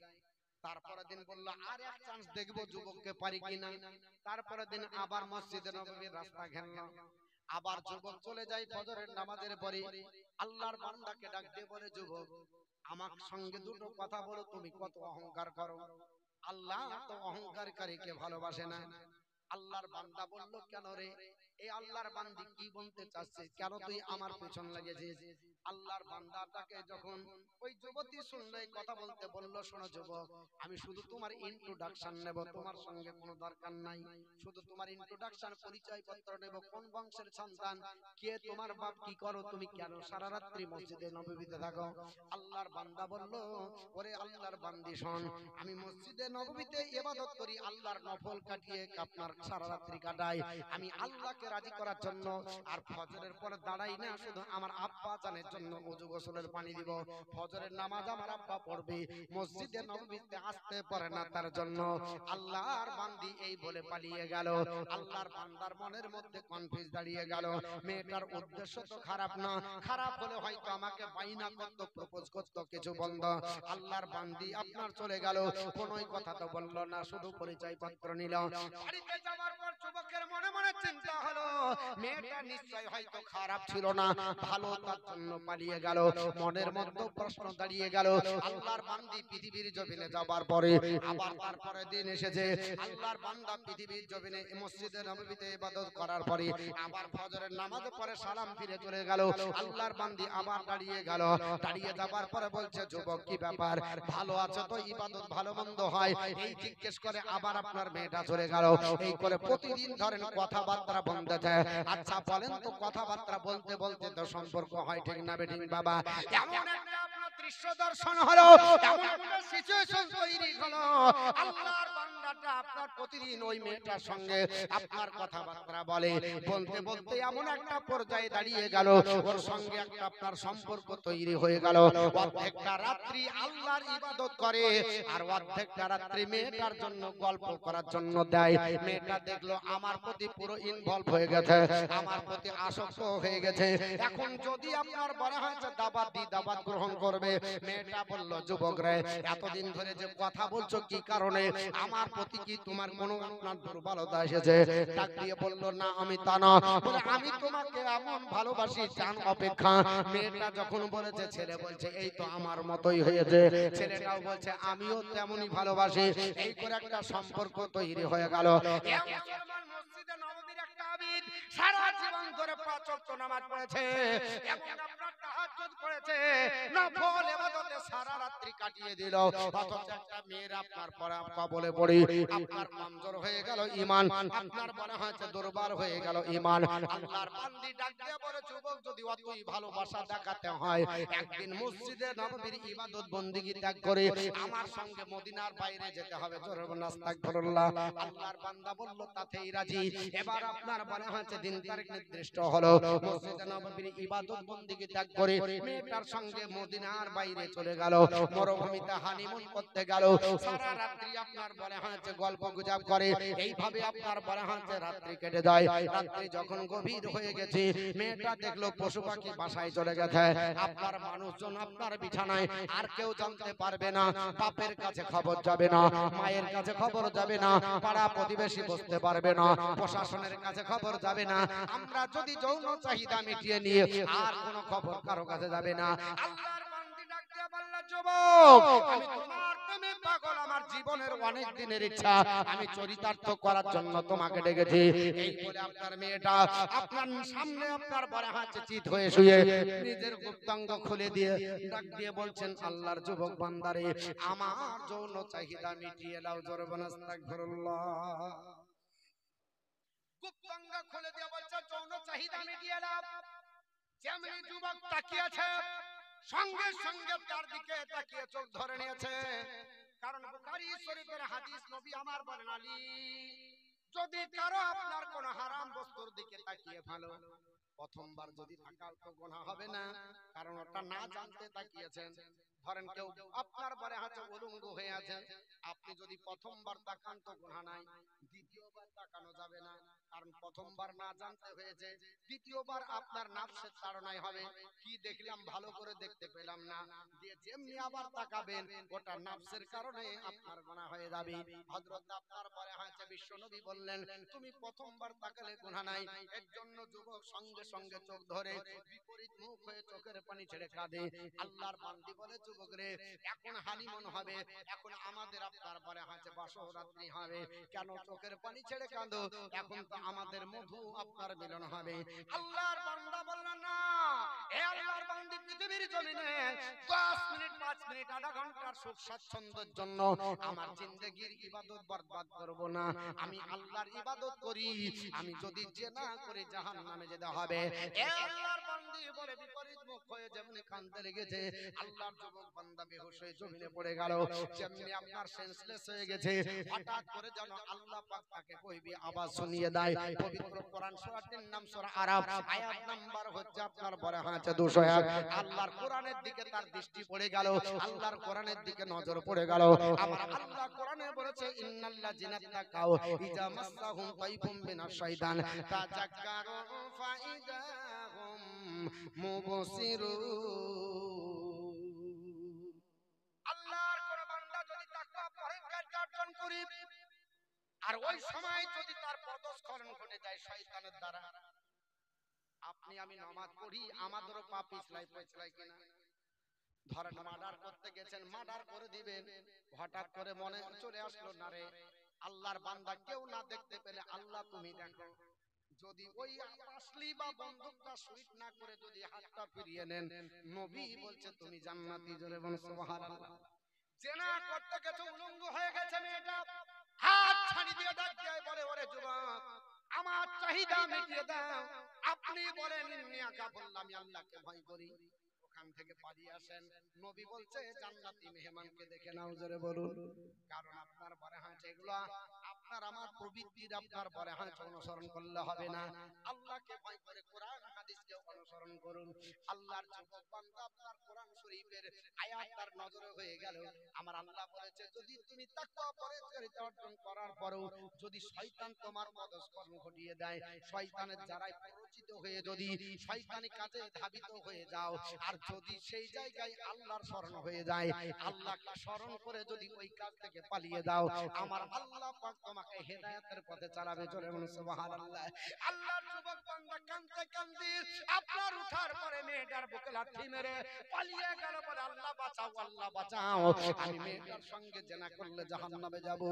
তারপরে দিন বলল আর এক চান্স দেখবো যুবককে পারি কিনা। তারপরে দিন আবার মসজিদে নববীর রাস্তা ঘেরলো, আবার যুবক চলে যায় ফজরের নামাজের পরে। আল্লাহর বান্দাকে ডাক দিয়ে বলে, যুবক আমার সঙ্গে দুটো কথা বলো, তুমি কত অহংকার করো। আল্লাহ তো অহংকারীকে ভালোবাসে না। আল্লাহর বান্দা বলল, কেন রে? এই আল্লাহর বান্দি কি বলতে চাচ্ছে, কেন তুই আমার পেছন লেগেছিস? আল্লাহর বান্দাটাকে যখন ওই যুবতী শুনলে কথা বলতে বলল, শোনো যুবক, আমি শুধু তোমার ইন্ট্রোডাকশন নেব, তোমার সঙ্গে কোনো দরকার নাই, শুধু তোমার ইন্ট্রোডাকশন পরিচয় পত্র নেব, কোন বংশের সন্তান, কে তোমার বাপ, কি করো তুমি, কেন সারা রাত্রি মসজিদে নববীতে থাকো? আল্লাহর বান্দা বলল, ওরে আল্লাহর বান্দি শোন, আমি মসজিদে নববীতে ইবাদত করি, আল্লাহর নফল কাটিয়ে আপনার সারা রাত্রি কাটাই, আমি আল্লাহকে রাজি করার জন্য। আর ফজরের পরে দাঁড়াই না, শুধু আমার আব্বা জানের জন্য ওযু গোসলের পানি দিব, ফজরের নামাজ আমার আব্বা পড়বে, মসজিদে নববীতে আসতে পারে না তার জন্য। আল্লাহর বান্দি এই বলে পালিয়ে গেল। আল্লাহর বান্দার মনের মধ্যে কনফিউজ দাঁড়িয়ে গেল, মেয়েটার উদ্দেশ্য তো খারাপ না, খারাপ হলে হয়তো আমাকে বাইনা করত, প্রপোজ করত, কিছু বন্ধ। আল্লাহর বান্দি আপনার চলে গেল, কোনোই কথা তো বলল না, শুধু পরিচয় পত্র নিল। বাড়িতে যাওয়ার পর যুবকের মনে মনে চিন্তা হলো, মেয়েটা নিশ্চয় হয়তো খারাপ ছিল না, ভালো, তার জন্য পালিয়ে গেল। মনের মধ্যে প্রশ্ন দাঁড়িয়ে গেল, আল্লাহর বান্দি পৃথিবীর জমিনে যাবার পরে আবার তারপরে দিন এসেছে, আল্লাহর বান্দা পৃথিবীর জমিনে মসজিদে নববীতে ইবাদত করার পরে আবার ফজরের নামাজ পড়ে সালাম ফিরে চলে গেল। আল্লাহর বান্দি আবার দাঁড়িয়ে গেল, দাঁড়িয়ে যাবার পরে বলছে, যুবক কি ব্যাপার, ভালো আছে তো, ইবাদত ভালো মন্দ হয়, এই জিজ্ঞেস করে আবার আপনার মেয়েটা চলে গেল। এই করে প্রতিদিন ধরেন কথাবার্তা বলতে যায়। আচ্ছা বলেন তো, কথাবার্তা বলতে বলতে তো সম্পর্ক হয়, ঠিক না বেঠিক বাবা? এমন একটা আপনার দৃশ্য দর্শন হলো, এমন একটা সিচুয়েশন তৈরি হলো, আল্লাহর বান্দাটা আপনার প্রতিদিন ওই মেয়েটার সঙ্গে আপনার কথাবার্তা বলে, বলতে বলতে এমন একটা পর্যায়ে দাঁড়িয়ে গেল, ওর সঙ্গে একটা আপনার সম্পর্ক তৈরি হয়ে গেল। অর্ধেকটা রাত্রি আল্লাহর ইবাদত করে, আর অর্ধেকটা রাত্রি মেয়েটার জন্য গল্প করার জন্য দেয়। মেয়েটা দেখলো আমার প্রতি পুরো ইনভলভ হয়ে গেছে, আমার প্রতি আসক্ত হয়ে গেছে। এখন যদি আপনার বলা হয়েছে দাবাত দি, দাবাত গ্রহণ করবে। মেয়েটা বলল, যুবক রে, এতদিন ধরে যে কথা বলছো কি কারণে, আমার প্রতি কি তোমার কোনো আপনার দুর্বলতা এসেছে? ডাক দিয়ে বলল, না আমি তা না, বলে আমি তোমাকে এমন ভালোবাসি জান অপেক্ষা। মেয়েটা যখন বলেছে, ছেলে বলছে এই তো আমার মতোই হয়েছে, ছেলেটাও বলছে আমিও তেমনই ভালোবাসি। এই করে একটা সম্পর্ক তৈরি হয়ে গেল। মসজিদে নববীর একটা আবিদ, সারা জীবন ধরে 5 ওয়াক্ত নামাজ পড়েছে এবং আপনার তাহাজ্জুদ করেছে, নফল ইবাদতে সারা রাত্রি কাটিয়ে দিল, অথচ একটা মেয়ের আপনার পরে কবলে পড়ি আপনার কমজোর হয়ে গেল ঈমান, আপনার মনে হয়েছে দুর্বল হয়ে গেল ঈমান। আল্লাহর বান্দি ডাক দিয়ে বলে, যুবক যদি অতই ভালোবাসা দেখাতে হয়, একদিন মসজিদে নববীর ইবাদত বندگی ত্যাগ করে আমার সঙ্গে মদিনার বাইরে যেতে হবে। জোরে বলুন আস্তাগফিরুল্লাহ। আল্লাহর বান্দা বলল, তাতেই রাজি। এবার আপনার মনে হয়েছে দিন তারিখ নির্দিষ্ট হলো, মসজিদে নববীর ইবাদত বندگی ত্যাগ করে মেয়েটার সঙ্গে মদিনার বাইরে চলে গেল, মরুভূমিতে হানিমুন করতে গেল। সারা রাত্রি আপনার মনে হয়েছে গল্প গুজব করে, এইভাবে আপনার মনে হয়েছে রাত্রি কেটে যায়। রাত্রি যখন গভীর হয়ে গেছে, মেয়েটা দেখলো পশু পাখি বাসায় চলে গেছে, আপনার মানুষজন আপনার বিছানায়, আর কেউ জানতে পারবে না, বাপের কাছে খবর যাবে না, মায়ের কাছে খবর যাবে না, পাড়া প্রতিবেশী বুঝতে পারবে না, প্রশাসনের কাছে খবর যাবে না। আমরা যদি যৌন চাহিদা মিটিয়ে নিয়ে আর কোনো খবর কারো কাছে যাবে না। আল্লাহর বান্দি ডাক দিয়ে বলল, যুবক আমি তোমার প্রেমে পাগল, আমার জীবনের অনেক দিনের ইচ্ছা, আমি চরিতার্থ করার জন্য তোমাকে ডেকেছি। এই বলে আপনার মেয়েটা আপনার সামনে আপনার বড় হাতে চিত হয়ে শুয়ে নিজের গুপ্তাঙ্গ খুলে দিয়ে ডাক দিয়ে বলছেন, আল্লাহর যুবক বান্দারে, আমার যৌন চাহিদা মিটিয়ে দাও। জোরে বলেন আস্তাগফিরুল্লাহ। গুপ্তাঙ্গ খুলে দিয়ে বলছে যৌন চাহিদা মিটিয়ে দাও। যেমনি যুবক তাকিয়ে আছে, সঙ্গে সঙ্গে তার দিকে তাকিয়ে চোখ ধরে নিয়েছে। কারণ বুখারী শরীফের হাদিস, নবী আমার বলেন, আলী যদি কারো আপনার কোন হারাম বস্তুর দিকে তাকিয়ে ভালো, প্রথমবার যদি তাকাও তো গুনাহ হবে না, কারণ ওটা না জানতে তাকিয়েছেন। ধরেন কেউ আপনার পরে হাতে উলঙ্গ হয়ে আছে, আপনি যদি প্রথমবার তাকান তো গুনাহ নাই, দ্বিতীয়বার তাকানো যাবে না, কারণ প্রথমবার না জানতে হয়েছে, দ্বিতীয়বার আপনার নাফসের তাড়নায় হবে, কি দেখলাম ভালো করে দেখতে পেলাম না, দিয়ে যেমনি আবার তাকাবেন ওটা নাফসের কারণে আপনার গুনাহ হয়ে যাবে। হযরত আপনার পরে হাতে বিশ্বনবী বললেন, তুমি প্রথমবার তাকালে গুনাহ নাই। এর জন্য যুবক সঙ্গে সঙ্গে চোখ ধরে বিপরীত মুখ হয়ে চোখের পানি ছেড়ে কাঁদে। আল্লাহর বান্দি বলে, যুবক রে, এখন হানিমন হবে, এখন আমাদের আপনার পরে হাতে বাসরাত্রি হবে, কেন চোখের পানি ছেড়ে কাঁদো? এখন তো আমাদের মধু আপনার মিলন হবে। আল্লাহর বান্দা বললেন, না, এ আল্লাহর বান্দি পৃথিবীর জমিনে 10 মিনিট 5 মিনিট আধা ঘন্টার সুখ স্বাচ্ছন্দ্যের জন্য আমার জিন্দেগির ইবাদত বরবাদ করব না। আমি আল্লাহর ইবাদত করি, আমি যদি জিনা করে জাহান্নামে যেতে হবে। এ আল্লাহর বান্দি বলে বিপরীত মুখ হয়ে যেমনি কাঁদতে লেগেছে, আল্লাহর যুবক বান্দা বেহুশ হয়ে জমিনে পড়ে গেল। যেমনি আপনার সেন্সলেস হয়ে গেছে, হঠাৎ করে যেন আল্লাহ পাক তাকে কইবি আওয়াজ শুনিয়ে দেয়। পবিত্র কোরআন সূরা 3 নাম সূরা আরাফ, আয়াত নাম্বার হচ্ছে আপনার বড় হাতে 201। আল্লাহর কোরআনের দিকে তার দৃষ্টি পড়ে গেল, আল্লাহর কোরআনের দিকে নজর পড়ে গেল। আমার আল্লাহ কোরআনে বলেছে, ইন্নাল্লাযিনা তাকাউ ইজা মাসসাহুম তাইফুম মিনাশ শাইতান তাযাক্কারু ফাইদাহুম মুবসিরুন। আল্লাহর কোন বান্দা যদি তাকওয়া পরহেজগার অর্জন করে, আর ওই সময় যদি তার পদস্খলন ঘটে যায় শয়তানের দ্বারা, আপনি আমি নামাজ পড়ি, আমাদেরও পা পিছলাই কিনা? ধরেন মার্ডার করতে গেছেন, মার্ডার করে দিবেন, হঠাৎ করে মনে চলে আসলো, না রে, আল্লাহর বান্দা কেউ না দেখতে পেলে আল্লাহ তুমি দেখো, যদি ওই আসলি বা বন্দুকটা সুইট না করে যদি হাতটা ফিরিয়ে নেন, নবী বলছে তুমি জান্নাতি। জোরে বলেন সুবহানাল্লাহ। জেনা করতে গেছে, উলঙ্গ হয়ে গেছে মেয়েটা, হাত ছাড়ি দিয়ে ডাক দেয়, বলে, ওরে যুবক, আমার চাহিদা মিটিয়ে দাও। আপনি বলেন, ইন্নী আখাফুল্লাহ, আমি আল্লাহকে ভয় করি। ওখান থেকে পালিয়ে আসেন। নবী বলছে জান্নাতি মেহমানকে দেখে নাও। জোরে বলুন। কারণ আপনার পরে হাঁটে এগুলা আপনার আমার প্রবৃত্তির আপনার পরে হাঁটে অনুসরণ করলে হবে না। আল্লাহকে ভয় করে কোরআন হাদিসকে অনুসরণ করুন। আল্লাহর যুবক বান্দা আপনার কোরআন শরীফের আয়াত তার নজরে হয়ে গেল। আমার আল্লাহ বলেছে, যদি তুমি তাকওয়া পরহেজগারিতা অর্জন করার পরেও যদি শয়তান তোমার পদস্খলন ঘটিয়ে দেয়, শয়তানের দ্বারাই প্ররোচিত হয়ে যদি শয়তানি কাজে ধাবিত হয়ে যাও, আর যদি সেই জায়গায় আল্লাহর স্মরণ হয়ে যায়, আল্লাহকে স্মরণ করে যদি ওই কাজ থেকে পালিয়ে দাও, আমার আল্লাহ পাক তোমাকে হেদায়েতের পথে চালাবে। জোরে বলুন সুবহানাল্লাহ। আল্লাহর যুবক বান্দা কাঁদতে কাঁদতে আপনার উঠার পরে মেয়েটার বুকে লাথি মেরে পালিয়ে গেল, বলে আল্লাহ বাঁচাও, আল্লাহ বাঁচাও, আমি মেয়েটার সঙ্গে জিনা করলে জাহান্নামে যাব।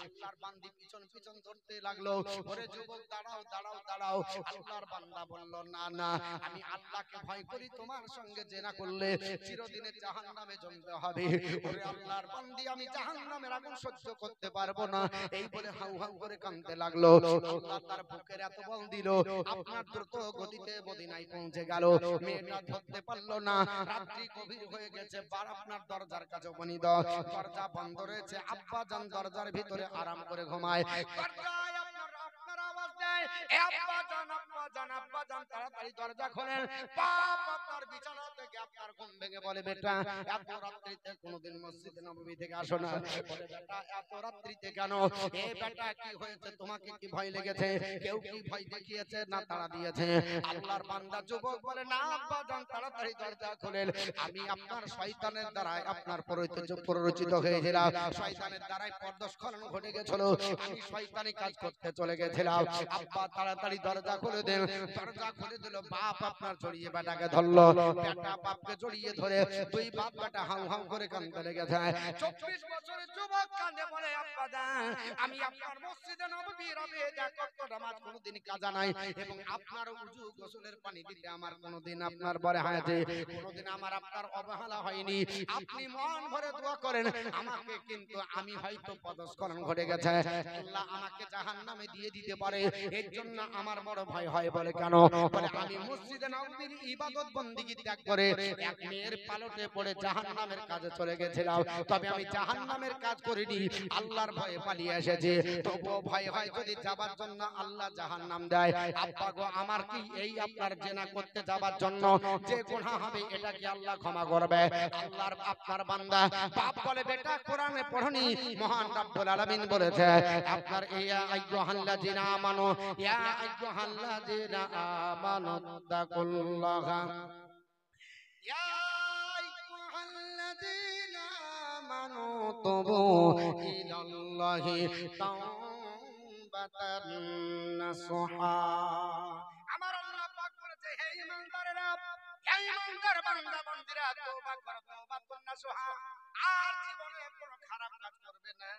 আল্লাহর বান্দি পিছন পিছন ধরতে লাগলো, ওরে যুবক দাঁড়াও দাঁড়াও দাঁড়াও। আল্লাহর বান্দা বলল, না না, আমি আল্লাহকে ভয় করি, তোমার সঙ্গে জিনা করলে চিরদিনের জাহান্নামে জ্বলতে হবে। ওরে আল্লাহর বান্দি, আমি জাহান্নামের আগুন সহ্য করতে পারবো না। এই বলে হাউ হাউ করে কাঁদতে লাগলো। আল্লাহ তার বুকের এত বল দিল, আপনার দ্রুত গতিতে মদিনায় পৌঁছে গেল। মেয়েটা ধরতে পারলো না, রাত্রি গভীর হয়ে গেছে, বার আপনার দরজার কাছে উপনীত, দরজা বন্ধ রয়েছে, আব্বা জান দরজার ভিতরে আরাম করে ঘুমায়। দরজায় আপনার আওয়াজ দেয়, এ আব্বা জান, আব্বা জান, আব্বা জান, তাড়াতাড়ি দরজা খোলেন। বাপ আপনার বিছানা থেকে আপনার ঘুম ভেঙে বলে, বেটা এত রাত্রিতে কোনোদিন মসজিদে নববী থেকে আসো না। বলে, বেটা এত রাত্রিতে কেন? এ বেটা কি হয়েছে, তোমাকে কি ভয় লেগেছে? কেউ কি ভয় দেখিয়েছে না তাড়া দিয়েছে? আল্লাহর বান্দা যুবক বলে, না আব্বা জান, তাড়াতাড়ি দরজা খোলেন, আমি আপনার শয়তানের দ্বারাই আপনার প্ররোচিত হয়েছিলাম, শয়তানের দ্বারাই পদস্খলন ঘটে গেছিল, আমি শয়তানি কাজ করতে চলে গেছিলাম। আব্বা তাড়াতাড়ি দরজা খুলে দেন। দরজা খুলে দিল, বাপ আপনার জড়িয়ে বেটাকে ধরলো। বেটা বাপকে জড়িয়ে ধরে দুই বাপ বেটা হাউ হাউ করে কাঁদতে লেগেছে। 24 বছরের যুবক কাঁদে বলে, আব্বা জান, আমি আপনার মসজিদে নববী রবে এক ওয়াক্ত নামাজ কোনোদিন কাজা নাই, এবং আপনার ওযু গোসলের পানি দিতে আমার কোনোদিন আপনার বলে হয়েছে, কোনোদিন আমার আপনার অবহেলা হয়নি। আপনি মন ভরে দোয়া করেন আমাকে, কিন্তু আমি হয়তো পদস্খলন ঘটে গেছে, আল্লাহ আমাকে জাহান্নামে দিয়ে দিতে পারে, এর জন্য আমার বড় ভয় হয়। বলে কেন? বলে আমি মসজিদে নববীর ইবাদত বন্দেগী ত্যাগ করে এক মেয়ের পালটে পড়ে জাহান্নামের কাজে চলে গেছিলাম, তবে আমি জাহান্নামের কাজ করিনি, আল্লাহর ভয়ে পালিয়ে এসেছি। তবুও ভয় হয় যদি যাবার জন্য আল্লাহ জাহান্নাম দেয়। আব্বা গো, আমার কি এই আপনার জেনা করতে যাবার জন্য যে গুনাহ হবে এটা কি আল্লাহ ক্ষমা করবে? আল্লাহর আপনার বান্দা বাপ বলে, বেটা কোরআনে পড়নি, মহান রব্বুল আলামিন বলেছে আপনার ইয়া আইয়ুহাল্লাযিনা আমানু, ইয়া আইয়ুহাল্লাযিনা আমানু তাকুল্লাহা, ইয়া আইয়ুহাল্লাযিনা আমানু তুবু ইলাল্লাহি তাওবাতান নাসুহা। আমার আল্লাহ পাক বলেছে, হে ঈমানদারেরা, হে ঈমানদার বান্দা বান্দীরা, তওবা করো, তওবাতুন নাসুহা, আর জীবনে কোনো খারাপ কাজ করবে না,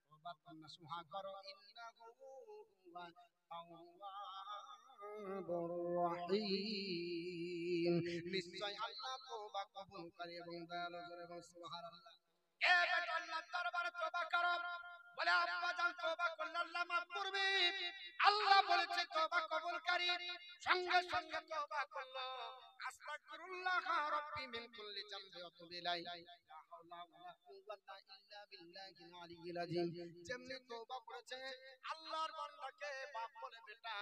তওবাতুন নাসুহা করো, ইন্নাহু হুয়া তাওয়াবুর রহিম। নিশ্চয় আল্লাহ তওবা কবুলকারী এবং দয়ালু। এবং সুবহানাল্লাহ। এ বেটা, আল্লাহর দরবারে তওবা করো। বলে আব্বা জান, তওবা করলে আল্লাহ মাফ করবে। আল্লাহ বলেছে তওবা কবুলকারী, সঙ্গে সঙ্গে তওবা করলো, আস্তাগফিরুল্লাহ রাব্বি মিন কুল্লি যামবি ওয়া তুবু ইলাইহি, লা হাওলা ওয়ালা কুওয়াতা ইল্লা বিল্লাহিল আলিয়্যিল আযীম। যেমনি তওবা করেছে আল্লাহর বান্দাকে বাপ বলে, বেটা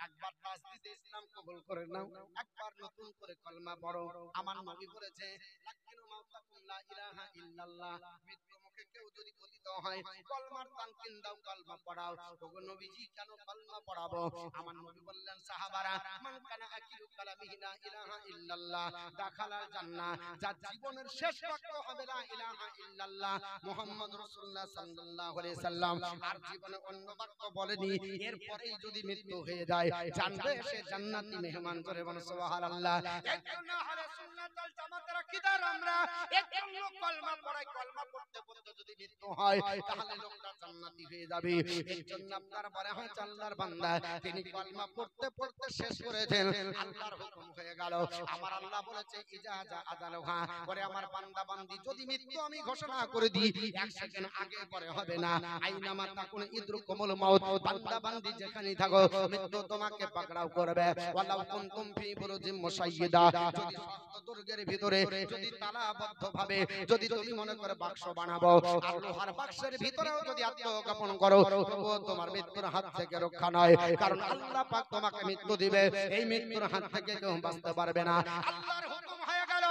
একবার তাসদিদে ইসলাম কবুল করে নাও, একবার নতুন করে কলমা পড়ো। আমার নবী বলেছে, লাকিনু মাউতাকুম লা ইলাহা ইল্লাল্লাহ, মৃত্যু মুখে কেউ যদি পতিত হয় কলমার তানকিন দাও, কলমা পড়াও। ওগো নবীজি, কেন কলমা পড়াবো? আমার নবী বললেন, সাহাবারা, মান কানা আকিরু কালামিহি লা ইলাহা ইল্লাল্লাহ দাখালাল জান্নাহ, যার জীবনের শেষ বাক্য হবে লা ইলাহা ইল্লাল্লাহ মুহাম্মাদুর রাসূলুল্লাহ সাল্লাল্লাহু আলাইহি সাল্লাম, আর জীবনে অন্য বাক্য বলেনি, এরপরেই যদি মৃত্যু হয়ে যায় জানবে সে জান্নাতি মেহমান। করে বলেন সুবহানাল্লাহ। এর জন্য আহলে সুন্নাত ওয়াল জামাতের আকীদার আমরা একজন লোক কলমা পড়ায়, কলমা পড়তে পড়তে যদি মৃত্যু হয় তাহলে লোকটা জান্নাতি হয়ে যাবে। এর জন্য আপনার বলা হয় আল্লাহর বান্দা তিনি কলমা পড়তে পড়তে শেষ করেছেন, আল্লাহর হুকুম হয়ে গেল। আমার আল্লাহ বলেছে, ইজাজা আজালহা, করে আমার বান্দা বান্দি যদি মৃত্যু আমি ঘোষণা করে দিই, এক সেকেন্ড আগে পরে হবে না। আইনামা তাকুন ইদরুকুমুল মাউত, বান্দা বান্দি যেখানেই থাকো মৃত্যু তোমাকে পাকড়াও করবে। ওয়ালাউ কুনতুম ফি বুরুজিম মুশাইয়্যিদা, যদি শক্ত দুর্গের ভিতরে, যদি তালাবদ্ধ ভাবে যদি তুমি মনে করে বাক্স বানাবো, আর লোহার বাক্সের ভিতরেও যদি আত্মগোপন করো, তবুও তোমার মৃত্যুর হাত থেকে রক্ষা নয়, কারণ আল্লাহ পাক তোমাকে মৃত্যু দিবে, এই মৃত্যুর হাত থেকে কেউ বাঁচতে পারবে না। আল্লাহর হুকুম হয়ে গেল।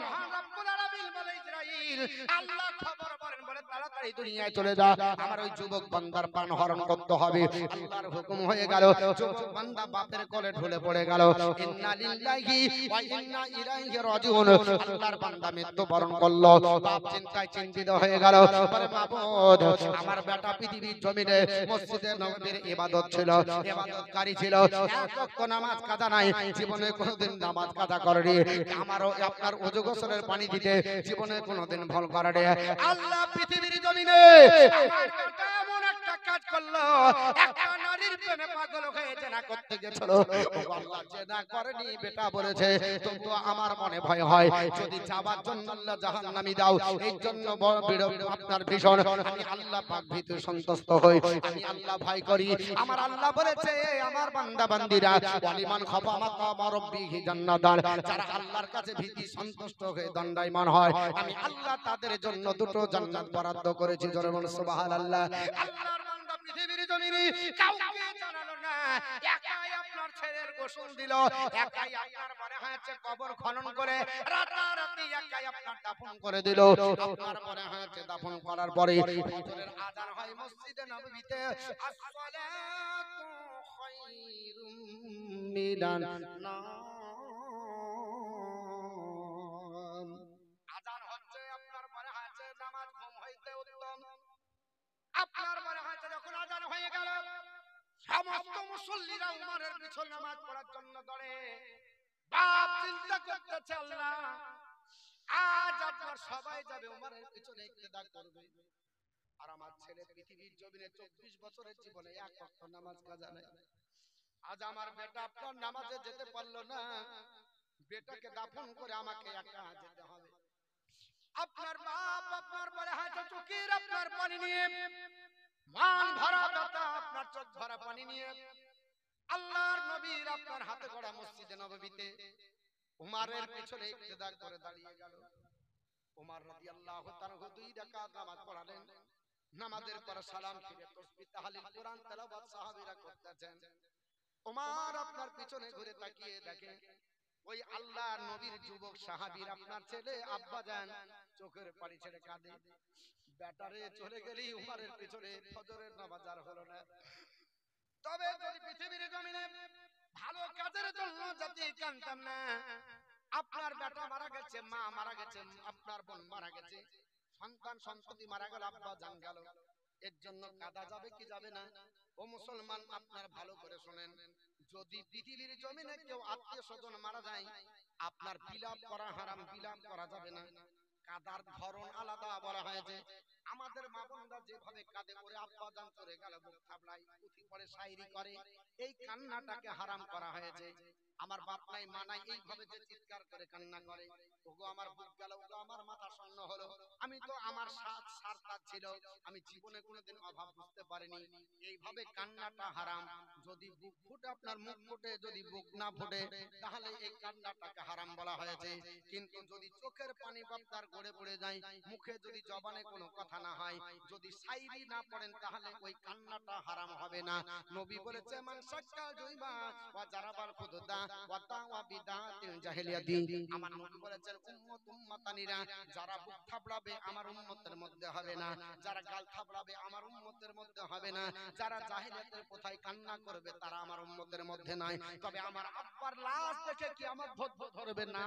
মহান রব্বুল আলামিন বলে, ইসরাইল, আল্লাহ খবর বলেন, বলে তাড়াতাড়ি দুনিয়ায় চলে যা, আমার ওই যুবক বান্দার প্রাণ হরণ করতে হবে। আল্লাহর হুকুম হয়ে গেল, যুবক বান্দা বাপের কোলে ঢলে পড়ে গেল। ইন্না লিল্লাহি ওয়া ইন্না ইলাইহি রাজিউন। আল্লাহর বান্দা মৃত্যুবরণ করলো, বাপ চিন্তায় চিন্তিত হয়ে গেল, বলে মাবুদ, আমার বেটা পৃথিবীর জমিনে মসজিদে নববীর ইবাদত ছিল, ইবাদতকারী ছিল, এক ওয়াক্ত নামাজ কাজা নাই, জীবনে কোনোদিন নামাজ কাজা করেনি, আমারও আপনার ওযু গোসলের পানি দিতে জীবনে কোনোদিন ভুল করেনি। আল্লাহ পৃথিবীর জমিনে আমার বেটা এমন একটা কাজ করলো, একটা নারীর প্রেমে পাগল হয়ে জেনা করতে গেছিল। ও আল্লাহ, জেনা করেনি বেটা বলেছে, তবু আমার মনে ভয় হয় যদি যাবার জন্য আল্লাহ জাহান্নামী দাও, এই জন্য আপনার ভীষণ আমি আল্লাহ পাক ভীতু সন্তুষ্ট হই, আমি আল্লাহ ভয় করি। আমার আল্লাহ বলেছে, আমার বান্দা বান্দিরা, ওয়ালিমান খাফা মাকাম রাব্বিহি জান্নাতান, যারা আল্লাহর কাছে ভীতি সন্তুষ্ট হয়ে দণ্ডায়মান হয়, আমি আল্লাহ তাদের জন্য দুটো জান্নাত বরাদ্দ করেছি। জোরে বলুন সুবহানাল্লাহ। আল্লাহর বান্দা পৃথিবীর জমিনে কাউকে জানালো না, একাই আপনার ছেলের গোসল দিল, একাই আপনার মনে হয়েছে কবর খনন করে রাতারাতি একাই আপনার দাফন করে দিল। আপনার মনে হয়েছে দাফন করার পরে ফজরের আযান হয় মসজিদে নববীতে, আসসালাতু খায়রুম মিনান নাম, আযান হচ্ছে, আপনার মনে হয়েছে নামাজ ঘুম হইতে উত্তম। আপনার মনে হয়েছে যখন আযান হয়ে গেল, সমস্ত মুসল্লিরা উমরের পিছনে নামাজ পড়ার জন্য দৌড়ে বাপ চিন্তা করতেছে আল্লাহ আজ আপনার সবাই যাবে উমরের পিছনে ইক্তেদা করবে, আর আমার ছেলে পৃথিবীর জমিনে 24 বছরের জীবনে এক ওয়াক্ত নামাজ কাজা নাই। আজ আমার বেটা আপনার নামাজে যেতে পারলো না, বেটাকে দাফন করে আমাকে একা যেতে হবে। আপনার বাপ আপনার বলে হাতে চোখের আপনার পানি নিয়ে, মান ভরা ব্যথা আপনার চোখ ভরা পানি নিয়ে আল্লাহর নবীর আপনার হাতে গড়া মসজিদে নববীতে উমারের পিছনে ইক্তেদা করে দাঁড়িয়ে গেল। উমর রাদিয়াল্লাহু তাআলা 2 রাকাত নামাজ পড়ালেন। নামাজের পর সালাম ফিরে তাসবিহ তাহলিল কোরআন তেলাওয়াত সাহাবীরা করতেছেন। উমর আপনার পিছনে ঘুরে তাকিয়ে দেখে ওই আল্লাহর নবীর যুবক সাহাবীর আপনার ছেলে আব্বা জান চোখের পানি ছেড়ে কাঁদে। ব্যাটারে চলে গেলি উমরের পিছনে ফজরের নামাজ আর হলো না। তবে যদি পৃথিবীর জমিনে ভালো কাজের জন্য যদি কাঁদতাম না, আপনার বেটা মারা গেছে, মা মারা গেছে, আপনার বোন মারা গেছে, সন্তান সন্ততি মারা গেল, আব্বা জান গেল, এর জন্য কাঁদা যাবে কি যাবে না? ও মুসলমান আপনার ভালো করে শুনেন, যদি পৃথিবীর জমিনে কেউ আত্মীয় স্বজন মারা যায় আপনার বিলাপ করা হারাম, বিলাপ করা যাবে না। কাদার ধরন আলাদা বলা হয়েছে। আমাদের মা বোনরা যেভাবে কাঁদে ওরে আব্বা জান চলে গেল বুক থাবড়ায় পুঁথি পড়ে শায়রি করে, এই কান্নাটাকে হারাম করা হয়েছে। আমার বাপ নাই মা নাই এইভাবে যে চিৎকার করে কান্না করে, ওগো আমার বুক গেল, ওগো আমার মাথা শূন্য হলো, আমি তো আমার সারতা ছিল, আমি জীবনে কোনোদিন অভাব বুঝতে পারিনি, এইভাবে কান্নাটা হারাম। যদি বুক ফুটে আপনার মুখ ফুটে, যদি বুক না ফুটে তাহলে এই কান্নাটাকে হারাম বলা হয়েছে। কিন্তু যদি চোখের পানি আপনার গড়ে পড়ে যায়, মুখে যদি জবানে কোনো কথা না হয়, যদি শায়রি না পড়েন তাহলে ওই কান্নাটা হারাম হবে না। নবী বলেছে মান সাক্কা জুইবা ওয়া জারাবাল খুদদা ওয়া তাওয়া বিদাতিল জাহেলিয়াতি। আমার নবী বলেছেন উম্মত উম্মাতানিরা যারা বুক থাবড়াবে আমার উম্মতের মধ্যে হবে না, যারা গাল থাবড়াবে আমার উম্মতের মধ্যে হবে না, যারা জাহেলিয়াতের কোথায় কান্না করবে তারা আমার উম্মতের মধ্যে নাই। তবে আমার আব্বার লাশ দেখে কি আমার ধৈর্য ধরবে না?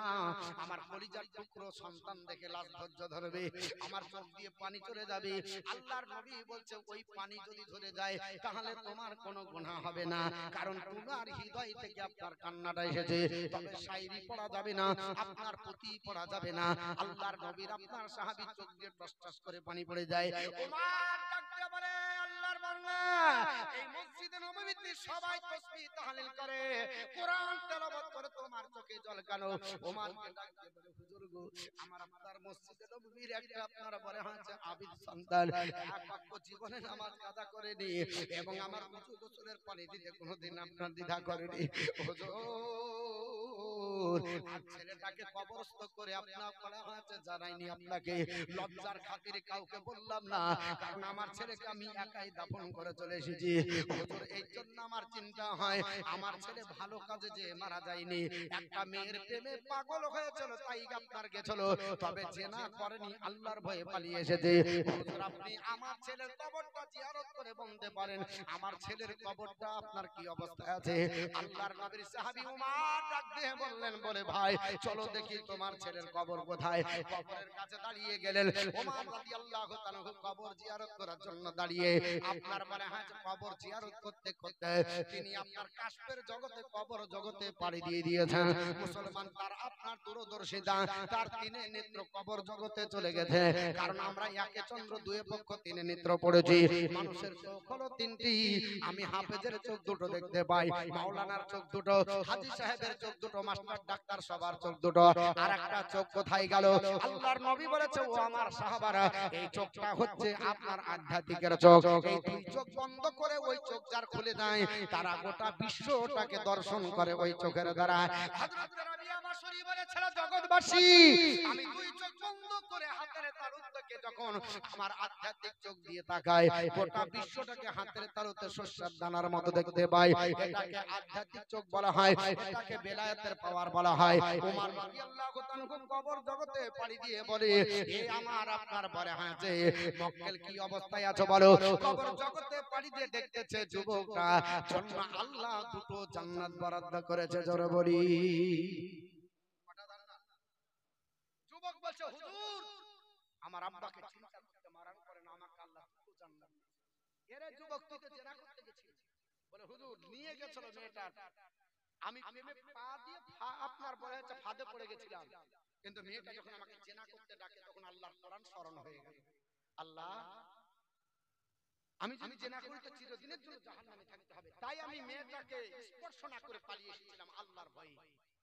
আমার কলিজার টুকরো সন্তান দেখে লাশ ধৈর্য ধরবে? আমার চোখ দিয়ে পানি চলে যাবে। আল্লাহর নবী বলছে ওই পানি যদি ঝরে যায় তাহলে তোমার কোনো গুনাহ হবে না, কারণ তোমার হৃদয় থেকে আপনার কান্নাটা এসেছে। তবে শায়রি পড়া যাবে না, আপনার পুঁথি পড়া যাবে না। আল্লাহর নবীর আপনার সাহাবী চোখ দিয়ে টস টস করে পানি পড়ে যায়। ওমর ডাক দিয়ে বলে আল্লাহর বান্দা, এই মসজিদে নববীতে সবাই তাসবিহ তাহলিল করে, কোরআন তেলাওয়াত করে, তোমার চোখে জল কেন? ওমরকে ডাক দিয়ে বলে হুজুর গো, আমার আপনার মসজিদে নববীর একটা আপনার বলে হচ্ছে আবিদ সন্তান, এক ওয়াক্ত জীবনে নামাজ কাজা করেনি এবং আমার উঁচু গোসলের পানি দিতে কোনোদিন আপনার দ্বিধা করেনি। হুজুর আর ছেলেটাকে কবরস্থ করে আপনার বলা হয়েছে জানাইনি আপনাকে, লজ্জার খাতিরে কাউকে বললাম না, কারণ আমার ছেলেকে আমি একাই দাফন করে চলে এসেছি। হুজুর এই জন্য আমার চিন্তা হয় আমার ছেলে ভালো কাজে যে মারা যায়নি, একটা মেয়ের প্রেমে পাগল হয়েছিল তাই আপনার গেছিল, তবে জেনা করেনি, আল্লাহর ভয়ে পালিয়ে এসেছে। হুজুর আপনি আমার ছেলের কবরটা জিয়ারত করে বলতে পারেন আমার ছেলের কবরটা আপনার কি অবস্থায় আছে? আল্লাহর নবীর সাহাবী উমর ডাক দিয়ে বললেন বলে ভাই চলো দেখি তোমার ছেলের কবর কোথায়। কবরের কাছে দাঁড়িয়ে গেলেন ওমর রাদিয়াল্লাহু তাআলা কবর জিয়ারত করার জন্য দাঁড়িয়ে আপনার মানে হাজ কবর জিয়ারত করতে করতে তিনি আপনার কাশফের জগতে কবর জগতে পাড়ি দিয়ে দিয়েছেন। মুসলমান তার আপনার দূরদর্শিতা তার তিনে নেত্র কবর জগতে চলে গেছে, কারণ আমরা একে চন্দ্র দুয়ে পক্ষ তিনে নেত্র পড়েছি। মানুষের চোখ হলো তিনটি, আমি হাফেজের চোখ দুটো দেখতে পাই, মাওলানার চোখ দুটো, হাজী সাহেবের চোখ দুটো, মাস্টার ডাক্তার সবার চোখ দুটো, আর একটা চোখ কোথায় গেল? আল্লাহর নবী বলেছে ও আমার সাহাবারা এই চোখটা হচ্ছে আপনার আধ্যাত্মিকের চোখ, এই দুই চোখ বন্ধ করে ওই চোখ যার খুলে দেয় তারা গোটা বিশ্বটাকে দর্শন করে ওই চোখের দ্বারা। হযরত রাবিয়া মাসুরি বলেছিল জগৎবাসী আমি দুই চোখ বন্ধ করে হাতের তালুতে যখন আমার আধ্যাত্মিক চোখ দিয়ে তাকাই গোটা বিশ্বটাকে হাতের তালুতে শস্যের দানার মতো দেখতে পাই, এটাকে আধ্যাত্মিক চোখ বলা হয়, এটাকে বেলায়েতের পাওয়ার বলা হয়। ওমর রাদিয়াল্লাহু তাআলা কবর জগতে পাড়ি দিয়ে বলে এ আমার আপনার বলে হয়েছে মক্কেল কি অবস্থায় আছো বলো? কবর জগতে পাড়ি দিয়ে দেখতেছে যুবকটা জন্য আল্লাহ দুটো জান্নাত বরাদ্দ করেছে, জোরে বলি। যুবক বলছে হুজুর আমার আব্বাকে চিন্তা করতে মারান করে না, আমাকে আল্লাহ দুটো জান্নাত দিয়েছে। এরে যুবক তুই তো জেনা করতে গেছিস, বলে হুজুর নিয়ে গেছিল মেয়েটার আমি প্রেমে পা দিয়ে আপনার বলে হচ্ছে ফাঁদে পড়ে গেছিলাম, কিন্তু মেয়েটা যখন আমাকে জেনা করতে ডাকে তখন আল্লাহর কোরআন স্মরণ হয়ে গেল। আল্লাহ, আমি যদি জেনা করি তো চিরদিনের জন্য জাহান্নামে থাকতে হবে, তাই আমি মেয়েটাকে স্পর্শ না করে পালিয়ে এসেছিলাম আল্লাহর ভয়ে।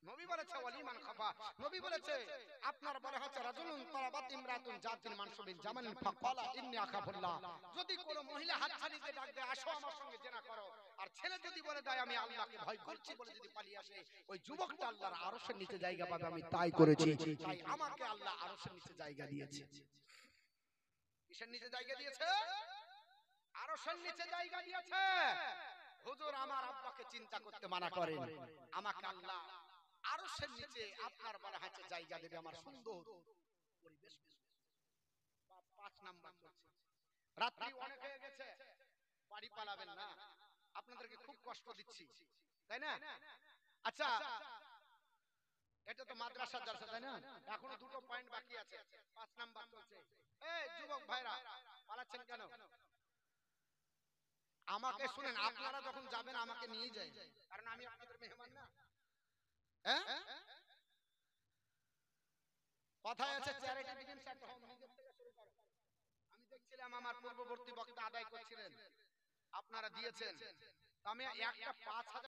নবী বলেছে ওয়ালিমান খাফা, নবী বলেছে আপনার বলে হচ্ছে রাজুলুন তারাবাত ইমরাতুন জাতিন মানসুবিন জামানিন ফাকালা ইন্নী আখাফুল্লাহ, যদি কোন মহিলা হাত ছাড়ি দিয়ে ডাক দেয় আসো আমার সঙ্গে জেনা করো, আর ছেলে যদি বলে দেয় আমি আল্লাহকে ভয় করছি বলে যদি পালিয়ে আসে, ওই যুবকটা আল্লাহর আরশের নিচে জায়গা পাবে। আমি তাই করেছি, তাই আমাকে আল্লাহ আরশের নিচে জায়গা দিয়েছে। কিসের নিচে জায়গা দিয়েছে? আরশের নিচে জায়গা দিয়েছে। হুজুর আমার আব্বাকে চিন্তা করতে মানা করেন, আমাকে আল্লাহ আরশের নিচে আপনার বলা হচ্ছে জায়গা দেবে। আমার সুন্দর পরিবেশ। 5 নাম্বার চলছে, রাত্রি অনেক হয়ে গেছে, বাড়ি পালাবেন না, আপনাদেরকে খুব কষ্ট দিচ্ছি, তাই না? আচ্ছা, এটা তো মাদ্রাসার জালসা, তাই না? এখনো 2টো পয়েন্ট বাকি আছে। 5 নাম্বার চলছে। এই যুবক ভাইরা পালাচ্ছেন কেন? আমাকে শুনেন, আপনারা যখন যাবেন আমাকে নিয়ে যাই, কারণ আমি আপনাদের মেহমান না। হ্যাঁ, কথায় আছে চ্যারিটি বিগিনস এট হোম, নিজের থেকে শুরু করো। আমি দেখছিলাম আমার পূর্ববর্তী বক্তা আদায় করছিলেন, আপনারা দিয়েছেন, আমি একটা 5,000